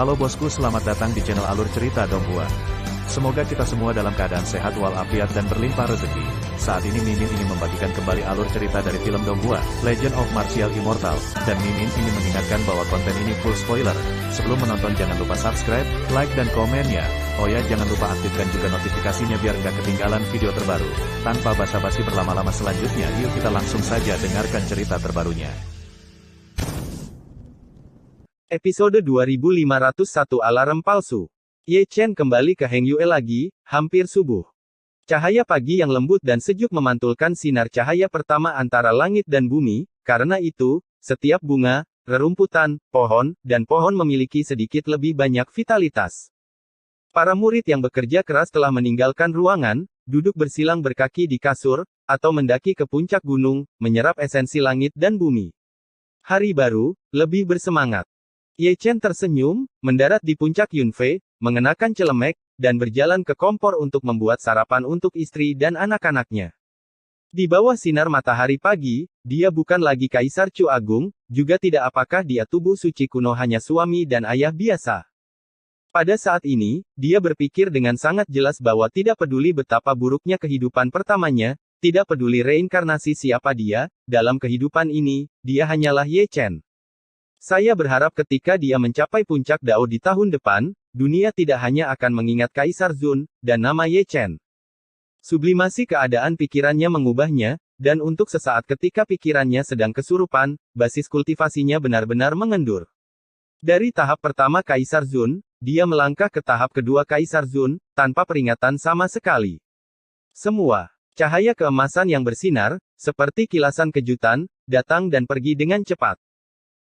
Halo bosku, selamat datang di channel Alur Cerita Donghua. Semoga kita semua dalam keadaan sehat walafiat dan berlimpah rezeki. Saat ini Mimin ingin membagikan kembali alur cerita dari film Donghua, Legend of Martial Immortal, dan Mimin ingin mengingatkan bahwa konten ini full spoiler. Sebelum menonton jangan lupa subscribe, like dan komen ya. Oh ya, jangan lupa aktifkan juga notifikasinya biar nggak ketinggalan video terbaru. Tanpa basa-basi berlama-lama selanjutnya, yuk kita langsung saja dengarkan cerita terbarunya. Episode 2501 Alarm Palsu. Ye Chen kembali ke Heng Yue lagi, hampir subuh. Cahaya pagi yang lembut dan sejuk memantulkan sinar cahaya pertama antara langit dan bumi, karena itu, setiap bunga, rerumputan, pohon, dan pohon memiliki sedikit lebih banyak vitalitas. Para murid yang bekerja keras telah meninggalkan ruangan, duduk bersilang berkaki di kasur, atau mendaki ke puncak gunung, menyerap esensi langit dan bumi. Hari baru, lebih bersemangat. Ye Chen tersenyum, mendarat di puncak Yunfei, mengenakan celemek, dan berjalan ke kompor untuk membuat sarapan untuk istri dan anak-anaknya. Di bawah sinar matahari pagi, dia bukan lagi Kaisar Chu Agung, juga tidak apakah dia tubuh suci kuno hanya suami dan ayah biasa. Pada saat ini, dia berpikir dengan sangat jelas bahwa tidak peduli betapa buruknya kehidupan pertamanya, tidak peduli reinkarnasi siapa dia, dalam kehidupan ini, dia hanyalah Ye Chen. Saya berharap ketika dia mencapai puncak Dao di tahun depan, dunia tidak hanya akan mengingat Kaisar Zun, dan nama Ye Chen. Sublimasi keadaan pikirannya mengubahnya, dan untuk sesaat ketika pikirannya sedang kesurupan, basis kultivasinya benar-benar mengendur. Dari tahap pertama Kaisar Zun, dia melangkah ke tahap kedua Kaisar Zun, tanpa peringatan sama sekali. Semua cahaya keemasan yang bersinar, seperti kilasan kejutan, datang dan pergi dengan cepat.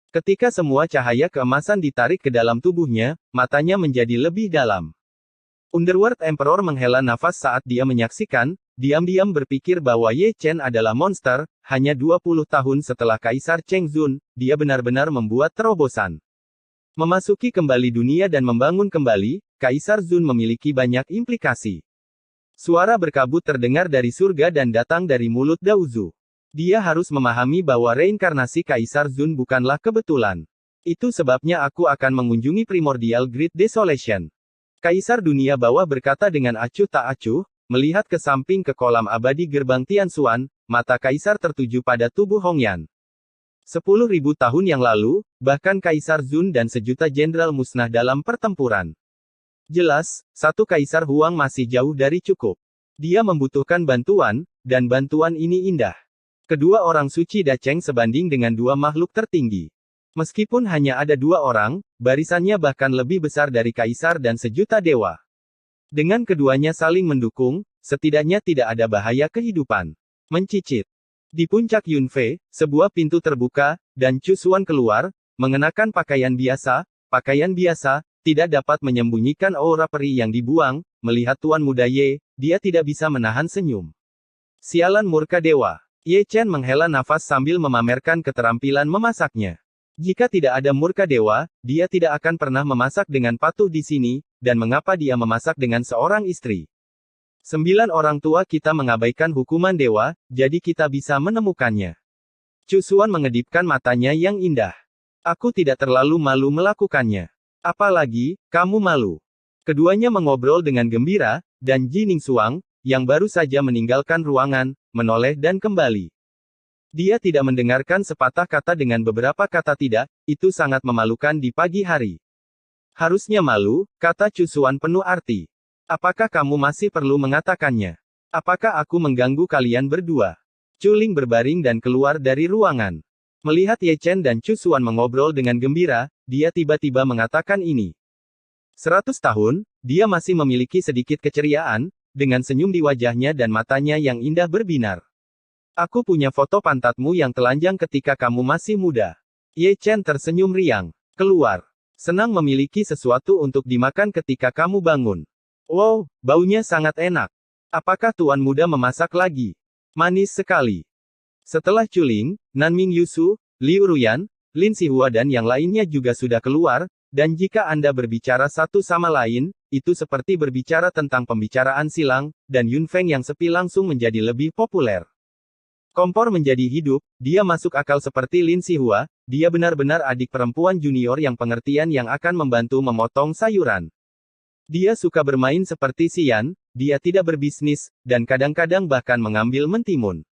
Ketika semua cahaya keemasan ditarik ke dalam tubuhnya, matanya menjadi lebih dalam. Underworld Emperor menghela nafas saat dia menyaksikan, diam-diam berpikir bahwa Ye Chen adalah monster, hanya 20 tahun setelah Kaisar Cheng Zun, dia benar-benar membuat terobosan. Memasuki kembali dunia dan membangun kembali, Kaisar Zun memiliki banyak implikasi. Suara berkabut terdengar dari surga dan datang dari mulut Daozu. Dia harus memahami bahwa reinkarnasi Kaisar Zun bukanlah kebetulan. Itu sebabnya aku akan mengunjungi Primordial Great Desolation. Kaisar dunia bawah berkata dengan acuh tak acuh, melihat ke samping ke kolam abadi gerbang Tianxuan, mata Kaisar tertuju pada tubuh Hongyan. 10.000 tahun yang lalu, bahkan Kaisar Zun dan sejuta jenderal musnah dalam pertempuran. Jelas, satu Kaisar Huang masih jauh dari cukup. Dia membutuhkan bantuan, dan bantuan ini indah. Kedua orang suci Dacheng sebanding dengan dua makhluk tertinggi. Meskipun hanya ada dua orang, barisannya bahkan lebih besar dari Kaisar dan sejuta dewa. Dengan keduanya saling mendukung, setidaknya tidak ada bahaya kehidupan. Mencicit. Di puncak Yunfei, sebuah pintu terbuka, dan Chu Xuan keluar, mengenakan pakaian biasa, tidak dapat menyembunyikan aura peri yang dibuang, melihat Tuan Muda Ye, dia tidak bisa menahan senyum. Sialan murka dewa. Ye Chen menghela nafas sambil memamerkan keterampilan memasaknya. Jika tidak ada murka dewa, dia tidak akan pernah memasak dengan patuh di sini, dan mengapa dia memasak dengan seorang istri? 9 orang tua kita mengabaikan hukuman dewa, jadi kita bisa menemukannya. Chu Xuan mengedipkan matanya yang indah. Aku tidak terlalu malu melakukannya. Apalagi, kamu malu. Keduanya mengobrol dengan gembira, dan Ji Ningsuang, yang baru saja meninggalkan ruangan, menoleh dan kembali. Dia tidak mendengarkan sepatah kata dengan beberapa kata tidak, itu sangat memalukan di pagi hari. Harusnya malu, kata Chu Xuan penuh arti. Apakah kamu masih perlu mengatakannya? Apakah aku mengganggu kalian berdua? Chu Ling berbaring dan keluar dari ruangan. Melihat Ye Chen dan Chu Xuan mengobrol dengan gembira, dia tiba-tiba mengatakan ini. 100 tahun, dia masih memiliki sedikit keceriaan, dengan senyum di wajahnya dan matanya yang indah berbinar. Aku punya foto pantatmu yang telanjang ketika kamu masih muda. Ye Chen tersenyum riang. Keluar. Senang memiliki sesuatu untuk dimakan ketika kamu bangun. Wow, baunya sangat enak. Apakah Tuan Muda memasak lagi? Manis sekali. Setelah Chu Ling, Nanming Yusu, Liu Ruyan, Lin Sihua dan yang lainnya juga sudah keluar, dan jika Anda berbicara satu sama lain, itu seperti berbicara tentang pembicaraan silang, dan Yunfeng yang sepi langsung menjadi lebih populer. Kompor menjadi hidup, dia masuk akal seperti Lin Sihua, dia benar-benar adik perempuan junior yang pengertian yang akan membantu memotong sayuran. Dia suka bermain seperti Xian, dia tidak berbisnis, dan kadang-kadang bahkan mengambil mentimun.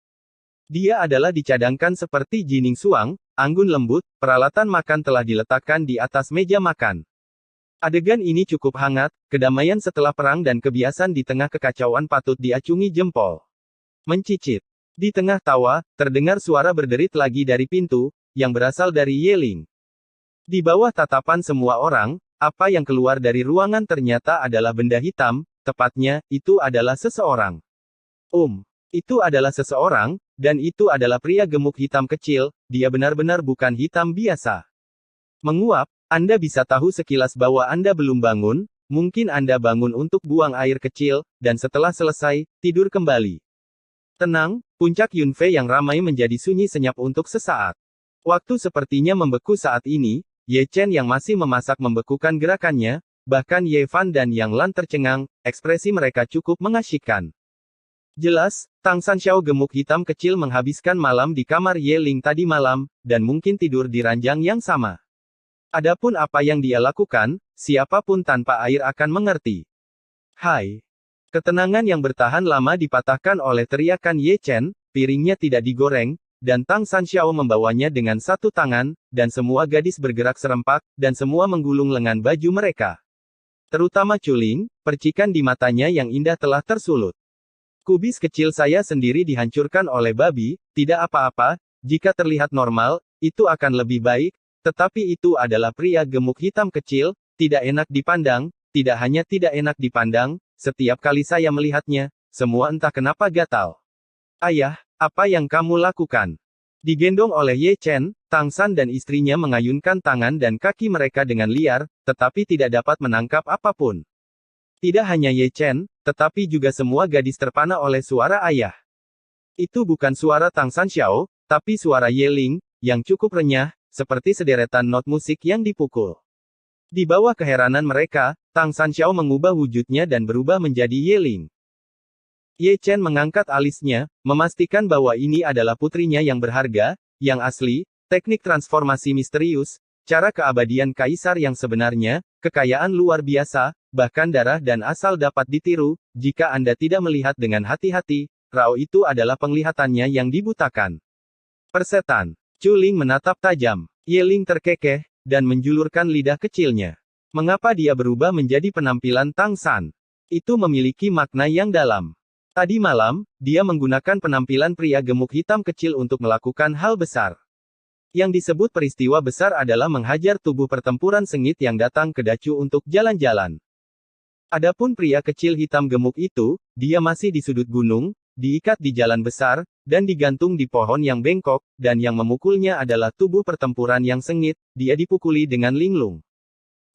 Dia adalah dicadangkan seperti Jining Suang, anggun lembut, peralatan makan telah diletakkan di atas meja makan. Adegan ini cukup hangat, kedamaian setelah perang dan kebiasaan di tengah kekacauan patut diacungi jempol. Mencicit. Di tengah tawa, terdengar suara berderit lagi dari pintu, yang berasal dari Yeling. Di bawah tatapan semua orang, apa yang keluar dari ruangan ternyata adalah benda hitam, tepatnya, itu adalah seseorang. Itu adalah seseorang, dan itu adalah pria gemuk hitam kecil, dia benar-benar bukan hitam biasa. Menguap, Anda bisa tahu sekilas bahwa Anda belum bangun, mungkin Anda bangun untuk buang air kecil, dan setelah selesai, tidur kembali. Tenang, puncak Yunfei yang ramai menjadi sunyi senyap untuk sesaat. Waktu sepertinya membeku saat ini, Ye Chen yang masih memasak membekukan gerakannya, bahkan Ye Fan dan Yang Lan tercengang, ekspresi mereka cukup mengasyikkan. Jelas, Tang Sanxiao gemuk hitam kecil menghabiskan malam di kamar Ye Ling tadi malam, dan mungkin tidur di ranjang yang sama. Adapun apa yang dia lakukan, siapapun tanpa air akan mengerti. Hai. Ketenangan yang bertahan lama dipatahkan oleh teriakan Ye Chen, piringnya tidak digoreng, dan Tang Sanxiao membawanya dengan satu tangan, dan semua gadis bergerak serempak, dan semua menggulung lengan baju mereka. Terutama Chuling, percikan di matanya yang indah telah tersulut. Kubis kecil saya sendiri dihancurkan oleh babi, tidak apa-apa, jika terlihat normal, itu akan lebih baik, tetapi itu adalah pria gemuk hitam kecil, tidak enak dipandang, tidak hanya tidak enak dipandang, setiap kali saya melihatnya, semua entah kenapa gatal. Ayah, apa yang kamu lakukan? Digendong oleh Ye Chen, Tang San dan istrinya mengayunkan tangan dan kaki mereka dengan liar, tetapi tidak dapat menangkap apapun. Tidak hanya Ye Chen, tetapi juga semua gadis terpana oleh suara ayah. Itu bukan suara Tang Sanxiao, tapi suara Ye Ling, yang cukup renyah, seperti sederetan not musik yang dipukul. Di bawah keheranan mereka, Tang Sanxiao mengubah wujudnya dan berubah menjadi Ye Ling. Ye Chen mengangkat alisnya, memastikan bahwa ini adalah putrinya yang berharga, yang asli, teknik transformasi misterius, cara keabadian kaisar yang sebenarnya, kekayaan luar biasa, bahkan darah dan asal dapat ditiru, jika Anda tidak melihat dengan hati-hati, Rao itu adalah penglihatannya yang dibutakan. Persetan. Chuling menatap tajam. Ye Ling terkekeh, dan menjulurkan lidah kecilnya. Mengapa dia berubah menjadi penampilan Tang San? Itu memiliki makna yang dalam. Tadi malam, dia menggunakan penampilan pria gemuk hitam kecil untuk melakukan hal besar. Yang disebut peristiwa besar adalah menghajar tubuh pertempuran sengit yang datang ke Dacu untuk jalan-jalan. Adapun pria kecil hitam gemuk itu, dia masih di sudut gunung, diikat di jalan besar, dan digantung di pohon yang bengkok, dan yang memukulnya adalah tubuh pertempuran yang sengit, dia dipukuli dengan linglung.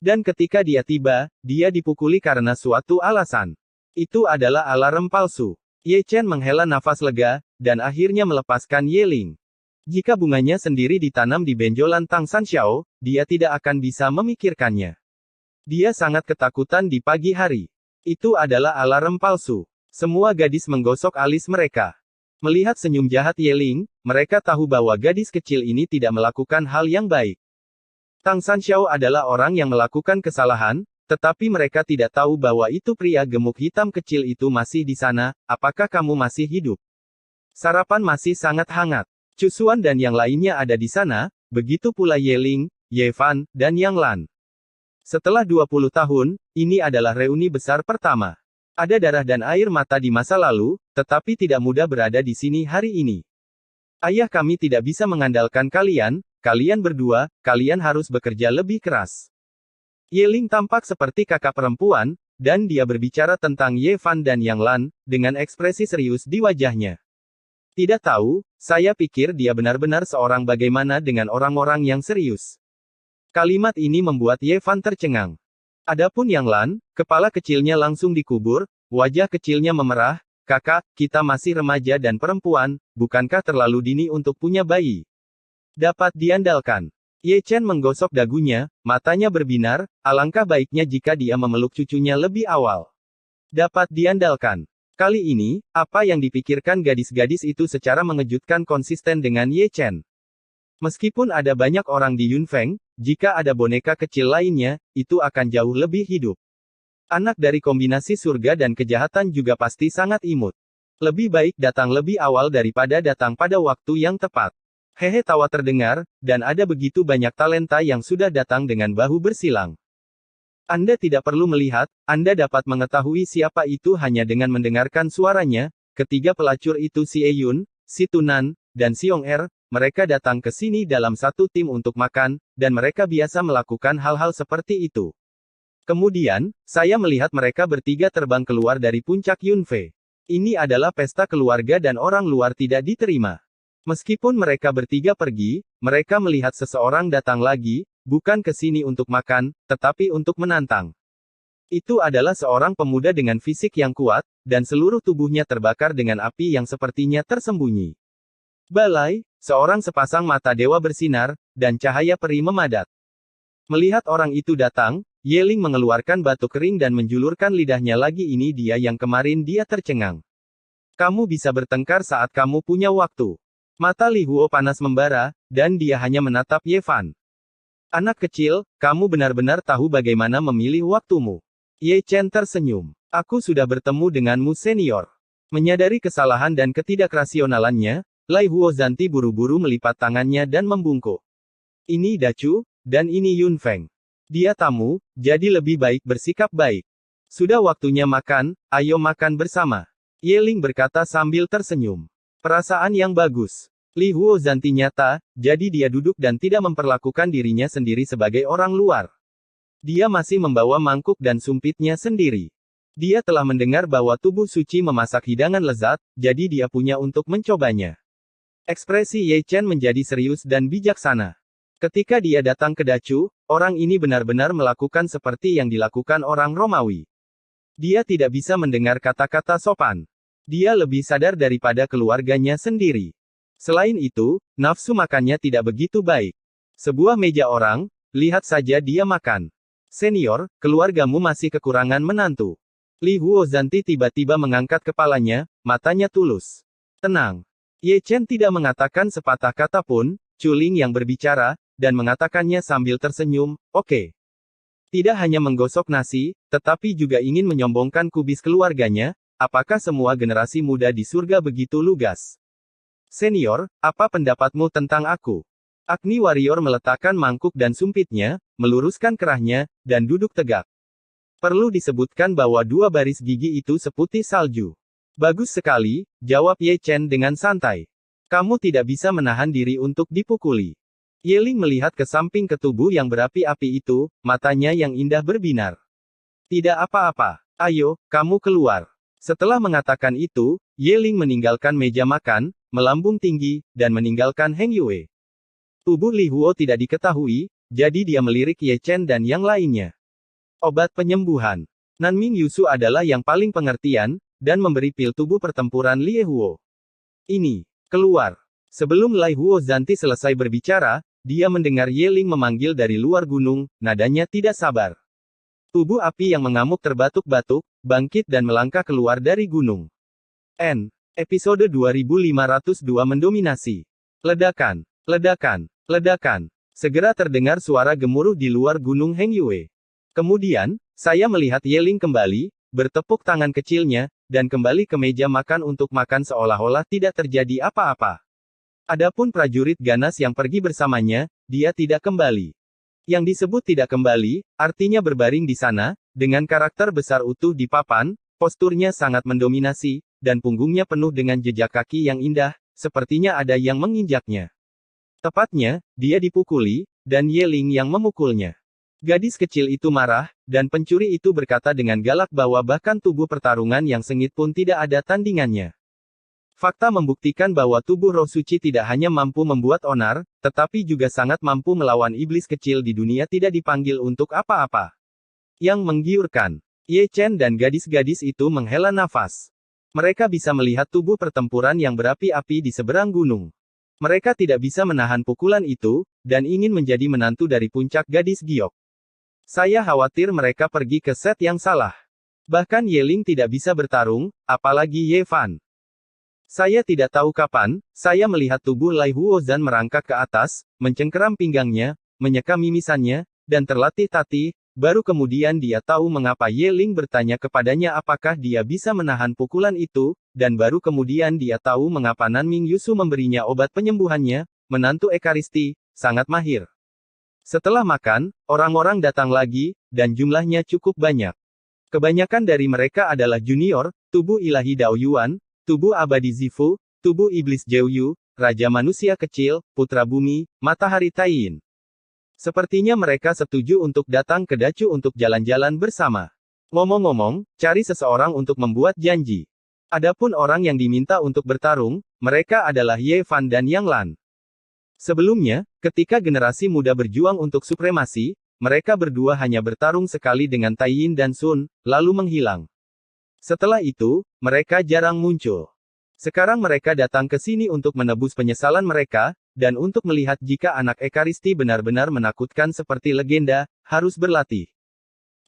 Dan ketika dia tiba, dia dipukuli karena suatu alasan. Itu adalah alarm palsu. Ye Chen menghela nafas lega, dan akhirnya melepaskan Ye Ling. Jika bunganya sendiri ditanam di benjolan Tang Sanxiao, dia tidak akan bisa memikirkannya. Dia sangat ketakutan di pagi hari. Itu adalah alarm palsu. Semua gadis menggosok alis mereka. Melihat senyum jahat Ye Ling, mereka tahu bahwa gadis kecil ini tidak melakukan hal yang baik. Tang Sanxiao adalah orang yang melakukan kesalahan, tetapi mereka tidak tahu bahwa itu pria gemuk hitam kecil itu masih di sana. Apakah kamu masih hidup? Sarapan masih sangat hangat. Cusuan dan yang lainnya ada di sana, begitu pula Ye Ling, Ye Fan, dan Yang Lan. Setelah 20 tahun, ini adalah reuni besar pertama. Ada darah dan air mata di masa lalu, tetapi tidak mudah berada di sini hari ini. Ayah kami tidak bisa mengandalkan kalian, kalian berdua, kalian harus bekerja lebih keras. Ye Ling tampak seperti kakak perempuan, dan dia berbicara tentang Ye Fan dan Yang Lan, dengan ekspresi serius di wajahnya. Tidak tahu, saya pikir dia benar-benar seorang bagaimana dengan orang-orang yang serius. Kalimat ini membuat Ye Fan tercengang. Adapun Yang Lan, kepala kecilnya langsung dikubur, wajah kecilnya memerah, kakak, kita masih remaja dan perempuan, bukankah terlalu dini untuk punya bayi? Dapat diandalkan. Ye Chen menggosok dagunya, matanya berbinar, alangkah baiknya jika dia memeluk cucunya lebih awal. Dapat diandalkan. Kali ini, apa yang dipikirkan gadis-gadis itu secara mengejutkan konsisten dengan Ye Chen. Meskipun ada banyak orang di Yunfeng, jika ada boneka kecil lainnya, itu akan jauh lebih hidup. Anak dari kombinasi surga dan kejahatan juga pasti sangat imut. Lebih baik datang lebih awal daripada datang pada waktu yang tepat. Hehe tawa terdengar, dan ada begitu banyak talenta yang sudah datang dengan bahu bersilang. Anda tidak perlu melihat, Anda dapat mengetahui siapa itu hanya dengan mendengarkan suaranya. Ketiga pelacur itu si Eyun, si Tunan, dan si Yong-er, mereka datang ke sini dalam satu tim untuk makan, dan mereka biasa melakukan hal-hal seperti itu. Kemudian, saya melihat mereka bertiga terbang keluar dari puncak Yunfei. Ini adalah pesta keluarga dan orang luar tidak diterima. Meskipun mereka bertiga pergi, mereka melihat seseorang datang lagi, bukan ke sini untuk makan, tetapi untuk menantang. Itu adalah seorang pemuda dengan fisik yang kuat, dan seluruh tubuhnya terbakar dengan api yang sepertinya tersembunyi. Balai, seorang sepasang mata dewa bersinar, dan cahaya peri memadat. Melihat orang itu datang, Yeling mengeluarkan batu kering dan menjulurkan lidahnya lagi. Ini dia yang kemarin dia tercengang. Kamu bisa bertengkar saat kamu punya waktu. Mata Li Huo panas membara, dan dia hanya menatap Ye Fan. Anak kecil, kamu benar-benar tahu bagaimana memilih waktumu. Ye Chen tersenyum. Aku sudah bertemu denganmu senior. Menyadari kesalahan dan ketidakrasionalannya, Lai Huo Zanti buru-buru melipat tangannya dan membungkuk. Ini Dacu, dan ini Yunfeng. Dia tamu, jadi lebih baik bersikap baik. Sudah waktunya makan, ayo makan bersama. Yeling berkata sambil tersenyum. Perasaan yang bagus. Li Huo Zanti nyata, jadi dia duduk dan tidak memperlakukan dirinya sendiri sebagai orang luar. Dia masih membawa mangkuk dan sumpitnya sendiri. Dia telah mendengar bahwa tubuh suci memasak hidangan lezat, jadi dia punya untuk mencobanya. Ekspresi Ye Chen menjadi serius dan bijaksana. Ketika dia datang ke Dacu, orang ini benar-benar melakukan seperti yang dilakukan orang Romawi. Dia tidak bisa mendengar kata-kata sopan. Dia lebih sadar daripada keluarganya sendiri. Selain itu, nafsu makannya tidak begitu baik. Sebuah meja orang, lihat saja dia makan. Senior, keluargamu masih kekurangan menantu. Li Huo Zanti tiba-tiba mengangkat kepalanya, matanya tulus. Tenang. Ye Chen tidak mengatakan sepatah kata pun, Chuling yang berbicara, dan mengatakannya sambil tersenyum, oke. Tidak hanya menggosok nasi, tetapi juga ingin menyombongkan kubis keluarganya, apakah semua generasi muda di surga begitu lugas? Senior, apa pendapatmu tentang aku? Agni Warrior meletakkan mangkuk dan sumpitnya, meluruskan kerahnya, dan duduk tegak. Perlu disebutkan bahwa dua baris gigi itu seputih salju. Bagus sekali, jawab Ye Chen dengan santai. Kamu tidak bisa menahan diri untuk dipukuli. Yeling melihat ke samping ke tubuh yang berapi-api itu, matanya yang indah berbinar. Tidak apa-apa. Ayo, kamu keluar. Setelah mengatakan itu, Yeling meninggalkan meja makan, melambung tinggi, dan meninggalkan Heng Yue. Tubuh Li Huo tidak diketahui, jadi dia melirik Ye Chen dan yang lainnya. Obat penyembuhan. Nanming Yusu adalah yang paling pengertian, dan memberi pil tubuh pertempuran Lie Huo. Ini, keluar. Sebelum Lai Huo Zanti selesai berbicara, dia mendengar Yeling memanggil dari luar gunung, nadanya tidak sabar. Tubuh api yang mengamuk terbatuk-batuk, bangkit dan melangkah keluar dari gunung. Episode 2502 mendominasi. Ledakan, ledakan, ledakan. Segera terdengar suara gemuruh di luar gunung Heng Yue. Kemudian, saya melihat Yeling kembali, bertepuk tangan kecilnya, dan kembali ke meja makan untuk makan seolah-olah tidak terjadi apa-apa. Adapun prajurit ganas yang pergi bersamanya, dia tidak kembali. Yang disebut tidak kembali, artinya berbaring di sana, dengan karakter besar utuh di papan, posturnya sangat mendominasi, dan punggungnya penuh dengan jejak kaki yang indah, sepertinya ada yang menginjaknya. Tepatnya, dia dipukuli, dan Yeling yang memukulnya. Gadis kecil itu marah, dan pencuri itu berkata dengan galak bahwa bahkan tubuh pertarungan yang sengit pun tidak ada tandingannya. Fakta membuktikan bahwa tubuh roh suci tidak hanya mampu membuat onar, tetapi juga sangat mampu melawan iblis kecil di dunia tidak dipanggil untuk apa-apa. Yang menggiurkan. Ye Chen dan gadis-gadis itu menghela nafas. Mereka bisa melihat tubuh pertempuran yang berapi-api di seberang gunung. Mereka tidak bisa menahan pukulan itu, dan ingin menjadi menantu dari puncak gadis giok. Saya khawatir mereka pergi ke set yang salah. Bahkan Yeling tidak bisa bertarung, apalagi Ye Fan. Saya tidak tahu kapan, saya melihat tubuh Lai Huozan merangkak ke atas, mencengkeram pinggangnya, menyeka mimisannya, dan terlatih-tatih, baru kemudian dia tahu mengapa Ye Ling bertanya kepadanya apakah dia bisa menahan pukulan itu, dan baru kemudian dia tahu mengapa Nanming Yusu memberinya obat penyembuhannya, menantu Ekaristi, sangat mahir. Setelah makan, orang-orang datang lagi, dan jumlahnya cukup banyak. Kebanyakan dari mereka adalah junior, tubuh ilahi Dao Yuan, tubuh abadi Zifu, tubuh iblis Jiuyu, Raja Manusia Kecil, Putra Bumi, Matahari Taiyin. Sepertinya mereka setuju untuk datang ke Dacu untuk jalan-jalan bersama. Ngomong-ngomong, cari seseorang untuk membuat janji. Adapun orang yang diminta untuk bertarung, mereka adalah Ye Fan dan Yang Lan. Sebelumnya, ketika generasi muda berjuang untuk supremasi, mereka berdua hanya bertarung sekali dengan Taiyin dan Sun, lalu menghilang. Setelah itu, mereka jarang muncul. Sekarang mereka datang ke sini untuk menebus penyesalan mereka, dan untuk melihat jika anak Ekaristi benar-benar menakutkan seperti legenda, harus berlatih.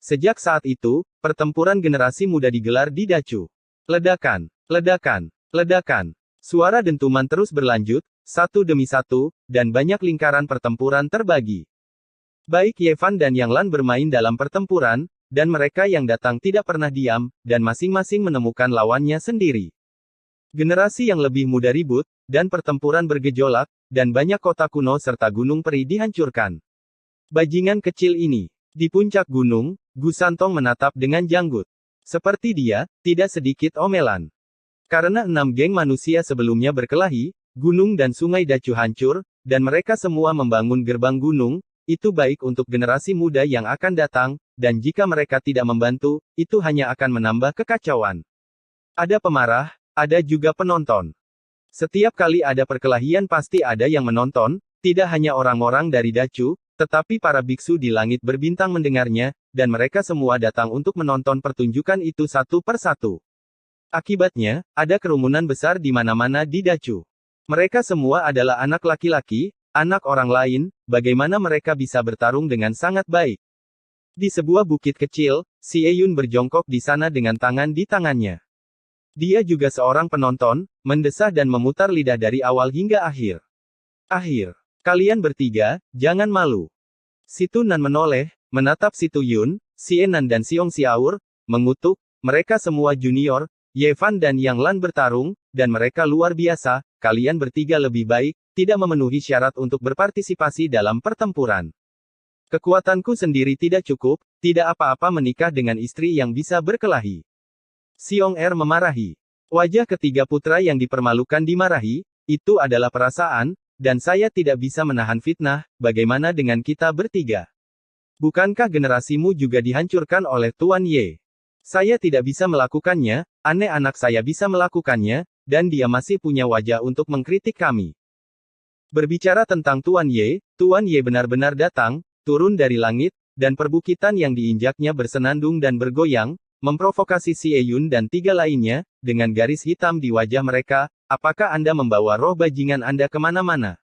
Sejak saat itu, pertempuran generasi muda digelar di Dacu. Ledakan, ledakan, ledakan. Suara dentuman terus berlanjut, satu demi satu, dan banyak lingkaran pertempuran terbagi. Baik Ye Fan dan Yang Lan bermain dalam pertempuran, dan mereka yang datang tidak pernah diam, dan masing-masing menemukan lawannya sendiri. Generasi yang lebih muda ribut, dan pertempuran bergejolak, dan banyak kota kuno serta gunung peri dihancurkan. Bajingan kecil ini. Di puncak gunung, Gu Santong menatap dengan janggut. Seperti dia, tidak sedikit omelan. Karena 6 geng manusia sebelumnya berkelahi, gunung dan sungai Dacu hancur, dan mereka semua membangun gerbang gunung, itu baik untuk generasi muda yang akan datang, dan jika mereka tidak membantu, itu hanya akan menambah kekacauan. Ada pemarah, ada juga penonton. Setiap kali ada perkelahian pasti ada yang menonton, tidak hanya orang-orang dari Dacu, tetapi para biksu di langit berbintang mendengarnya, dan mereka semua datang untuk menonton pertunjukan itu satu per satu. Akibatnya, ada kerumunan besar di mana-mana di Dacu. Mereka semua adalah anak laki-laki, anak orang lain, bagaimana mereka bisa bertarung dengan sangat baik. Di sebuah bukit kecil, Si Eyun berjongkok di sana dengan tangan di tangannya. Dia juga seorang penonton, mendesah dan memutar lidah dari awal hingga akhir. Kalian bertiga, jangan malu. Situ Nan menoleh, menatap Situ Yun, Si Enan dan Siong Xiaur, mengutuk, mereka semua junior, Ye Fan dan Yang Lan bertarung, dan mereka luar biasa, kalian bertiga lebih baik, tidak memenuhi syarat untuk berpartisipasi dalam pertempuran. Kekuatanku sendiri tidak cukup, tidak apa-apa menikah dengan istri yang bisa berkelahi. Siong Er memarahi. Wajah ketiga putra yang dipermalukan dimarahi, itu adalah perasaan, dan saya tidak bisa menahan fitnah, bagaimana dengan kita bertiga? Bukankah generasimu juga dihancurkan oleh Tuan Ye? Saya tidak bisa melakukannya, aneh anak saya bisa melakukannya, dan dia masih punya wajah untuk mengkritik kami. Berbicara tentang Tuan Ye benar-benar datang, turun dari langit, dan perbukitan yang diinjaknya bersenandung dan bergoyang, memprovokasi Si Eyun dan 3 lainnya, dengan garis hitam di wajah mereka, apakah Anda membawa roh bajingan Anda kemana-mana?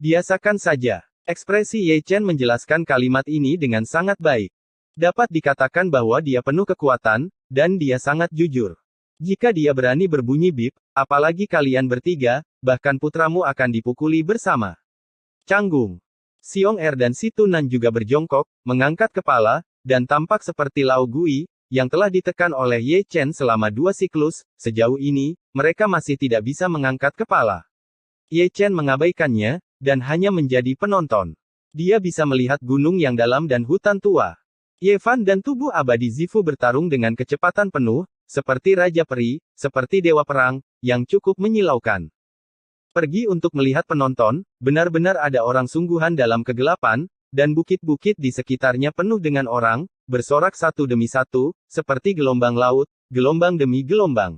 Biasakan saja. Ekspresi Ye Chen menjelaskan kalimat ini dengan sangat baik. Dapat dikatakan bahwa dia penuh kekuatan, dan dia sangat jujur. Jika dia berani berbunyi bip, apalagi kalian bertiga, bahkan putramu akan dipukuli bersama. Canggung. Siong Er dan Situ Nan juga berjongkok, mengangkat kepala, dan tampak seperti Lao Gui, yang telah ditekan oleh Ye Chen selama 2 siklus, sejauh ini, mereka masih tidak bisa mengangkat kepala. Ye Chen mengabaikannya, dan hanya menjadi penonton. Dia bisa melihat gunung yang dalam dan hutan tua. Ye Fan dan tubuh abadi Zifu bertarung dengan kecepatan penuh, seperti Raja Peri, seperti Dewa Perang, yang cukup menyilaukan. Pergi untuk melihat penonton, benar-benar ada orang sungguhan dalam kegelapan, dan bukit-bukit di sekitarnya penuh dengan orang, bersorak satu demi satu, seperti gelombang laut, gelombang demi gelombang.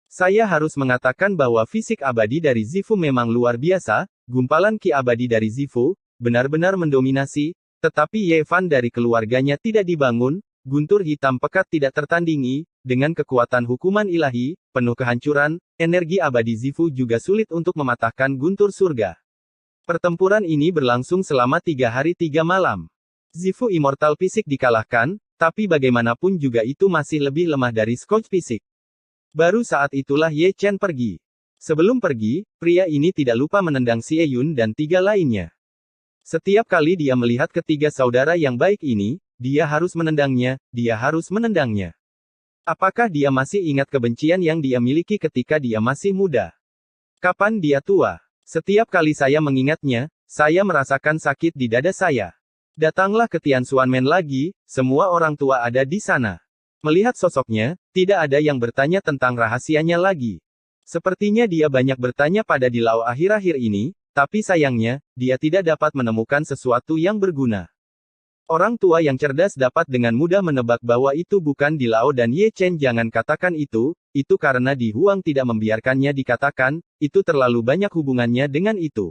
Saya harus mengatakan bahwa fisik abadi dari Zifu memang luar biasa, gumpalan ki abadi dari Zifu, benar-benar mendominasi, tetapi Ye Fan dari keluarganya tidak dibangun, guntur hitam pekat tidak tertandingi, dengan kekuatan hukuman ilahi, penuh kehancuran, energi abadi Zifu juga sulit untuk mematahkan guntur surga. Pertempuran ini berlangsung selama 3 hari 3 malam. Zifu immortal fisik dikalahkan, tapi bagaimanapun juga itu masih lebih lemah dari Scourge fisik. Baru saat itulah Ye Chen pergi. Sebelum pergi, pria ini tidak lupa menendang Xie Yun dan 3 lainnya. Setiap kali dia melihat ketiga saudara yang baik ini, dia harus menendangnya, dia harus menendangnya. Apakah dia masih ingat kebencian yang dia miliki ketika dia masih muda? Kapan dia tua? Setiap kali saya mengingatnya, saya merasakan sakit di dada saya. Datanglah ke Tianxuanmen lagi, semua orang tua ada di sana. Melihat sosoknya, tidak ada yang bertanya tentang rahasianya lagi. Sepertinya dia banyak bertanya pada Di Lao akhir-akhir ini, tapi sayangnya, dia tidak dapat menemukan sesuatu yang berguna. Orang tua yang cerdas dapat dengan mudah menebak bahwa itu bukan Di Lao dan Ye Chen. Jangan katakan itu karena Di Huang tidak membiarkannya dikatakan, itu terlalu banyak hubungannya dengan itu.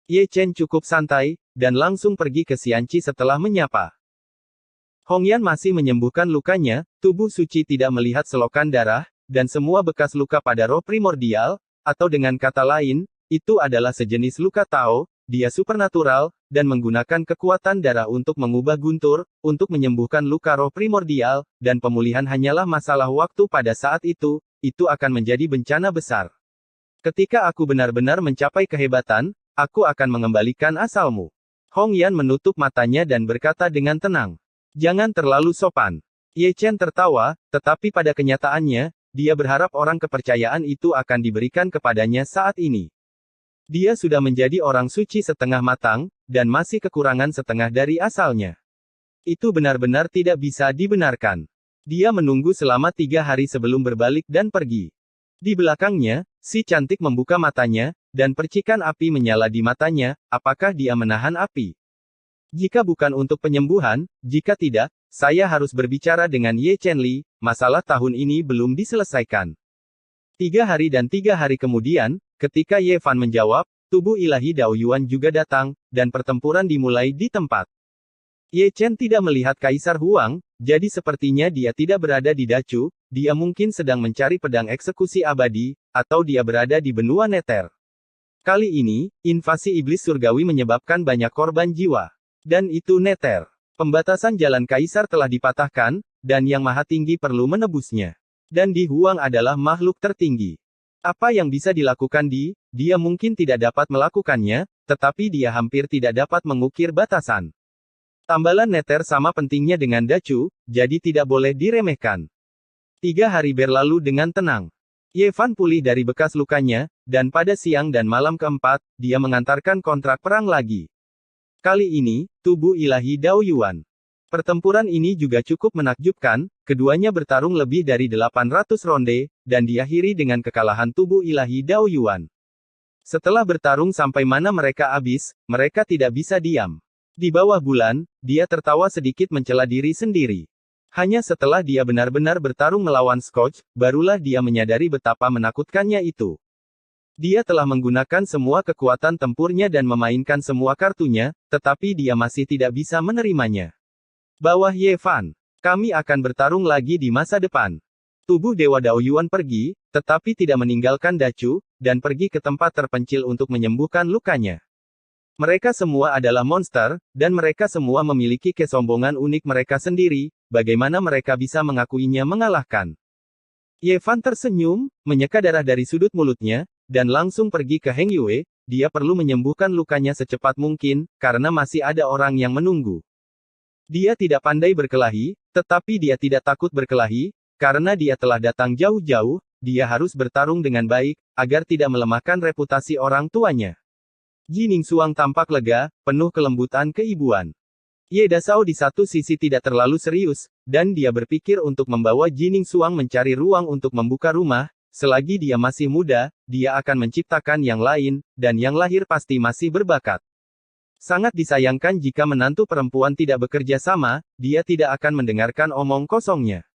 Ye Chen cukup santai, dan langsung pergi ke Xianqi setelah menyapa. Hongyan masih menyembuhkan lukanya, tubuh suci tidak melihat selokan darah, dan semua bekas luka pada roh primordial, atau dengan kata lain, itu adalah sejenis luka Tao, dia supernatural, dan menggunakan kekuatan darah untuk mengubah guntur, untuk menyembuhkan luka roh primordial, dan pemulihan hanyalah masalah waktu pada saat itu akan menjadi bencana besar. Ketika aku benar-benar mencapai kehebatan, aku akan mengembalikan asalmu. Hongyan menutup matanya dan berkata dengan tenang. Jangan terlalu sopan. Ye Chen tertawa, tetapi pada kenyataannya, dia berharap orang kepercayaan itu akan diberikan kepadanya saat ini. Dia sudah menjadi orang suci setengah matang, dan masih kekurangan setengah dari asalnya. Itu benar-benar tidak bisa dibenarkan. Dia menunggu selama 3 hari sebelum berbalik dan pergi. Di belakangnya, si cantik membuka matanya, dan percikan api menyala di matanya. Apakah dia menahan api? Jika bukan untuk penyembuhan, jika tidak, saya harus berbicara dengan Ye Chenli, masalah tahun ini belum diselesaikan. 3 hari dan 3 hari kemudian, ketika Ye Fan menjawab, tubuh ilahi Dao Yuan juga datang, dan pertempuran dimulai di tempat. Ye Chen tidak melihat Kaisar Huang, jadi sepertinya dia tidak berada di Dacu, dia mungkin sedang mencari pedang eksekusi abadi, atau dia berada di benua Neter. Kali ini, invasi iblis surgawi menyebabkan banyak korban jiwa. Dan itu Neter. Pembatasan jalan Kaisar telah dipatahkan, dan Yang Maha Tinggi perlu menebusnya. Dan Di Huang adalah makhluk tertinggi. Apa yang bisa dilakukan dia mungkin tidak dapat melakukannya, tetapi dia hampir tidak dapat mengukir batasan. Tambalan Neter sama pentingnya dengan Dacu, jadi tidak boleh diremehkan. 3 hari berlalu dengan tenang. Ye Fan pulih dari bekas lukanya, dan pada siang dan malam keempat, dia mengantarkan kontrak perang lagi. Kali ini, tubuh ilahi Dao Yuan. Pertempuran ini juga cukup menakjubkan, keduanya bertarung lebih dari 800 ronde, dan diakhiri dengan kekalahan tubuh ilahi Dao Yuan. Setelah bertarung sampai mana mereka habis, mereka tidak bisa diam. Di bawah bulan, dia tertawa sedikit mencela diri sendiri. Hanya setelah dia benar-benar bertarung melawan Scotch, barulah dia menyadari betapa menakutkannya itu. Dia telah menggunakan semua kekuatan tempurnya dan memainkan semua kartunya, tetapi dia masih tidak bisa menerimanya. Bawah Ye Fan. Kami akan bertarung lagi di masa depan. Tubuh Dewa Dao Yuan pergi, tetapi tidak meninggalkan Dacu, dan pergi ke tempat terpencil untuk menyembuhkan lukanya. Mereka semua adalah monster, dan mereka semua memiliki kesombongan unik mereka sendiri, bagaimana mereka bisa mengakuinya mengalahkan. Ye Fan tersenyum, menyeka darah dari sudut mulutnya, dan langsung pergi ke Heng Yue. Dia perlu menyembuhkan lukanya secepat mungkin, karena masih ada orang yang menunggu. Dia tidak pandai berkelahi, tetapi dia tidak takut berkelahi, karena dia telah datang jauh-jauh, dia harus bertarung dengan baik, agar tidak melemahkan reputasi orang tuanya. Ji Ningsuang tampak lega, penuh kelembutan keibuan. Ye Dasao di satu sisi tidak terlalu serius, dan dia berpikir untuk membawa Ji Ningsuang mencari ruang untuk membuka rumah, selagi dia masih muda, dia akan menciptakan yang lain, dan yang lahir pasti masih berbakat. Sangat disayangkan jika menantu perempuan tidak bekerja sama, dia tidak akan mendengarkan omong kosongnya.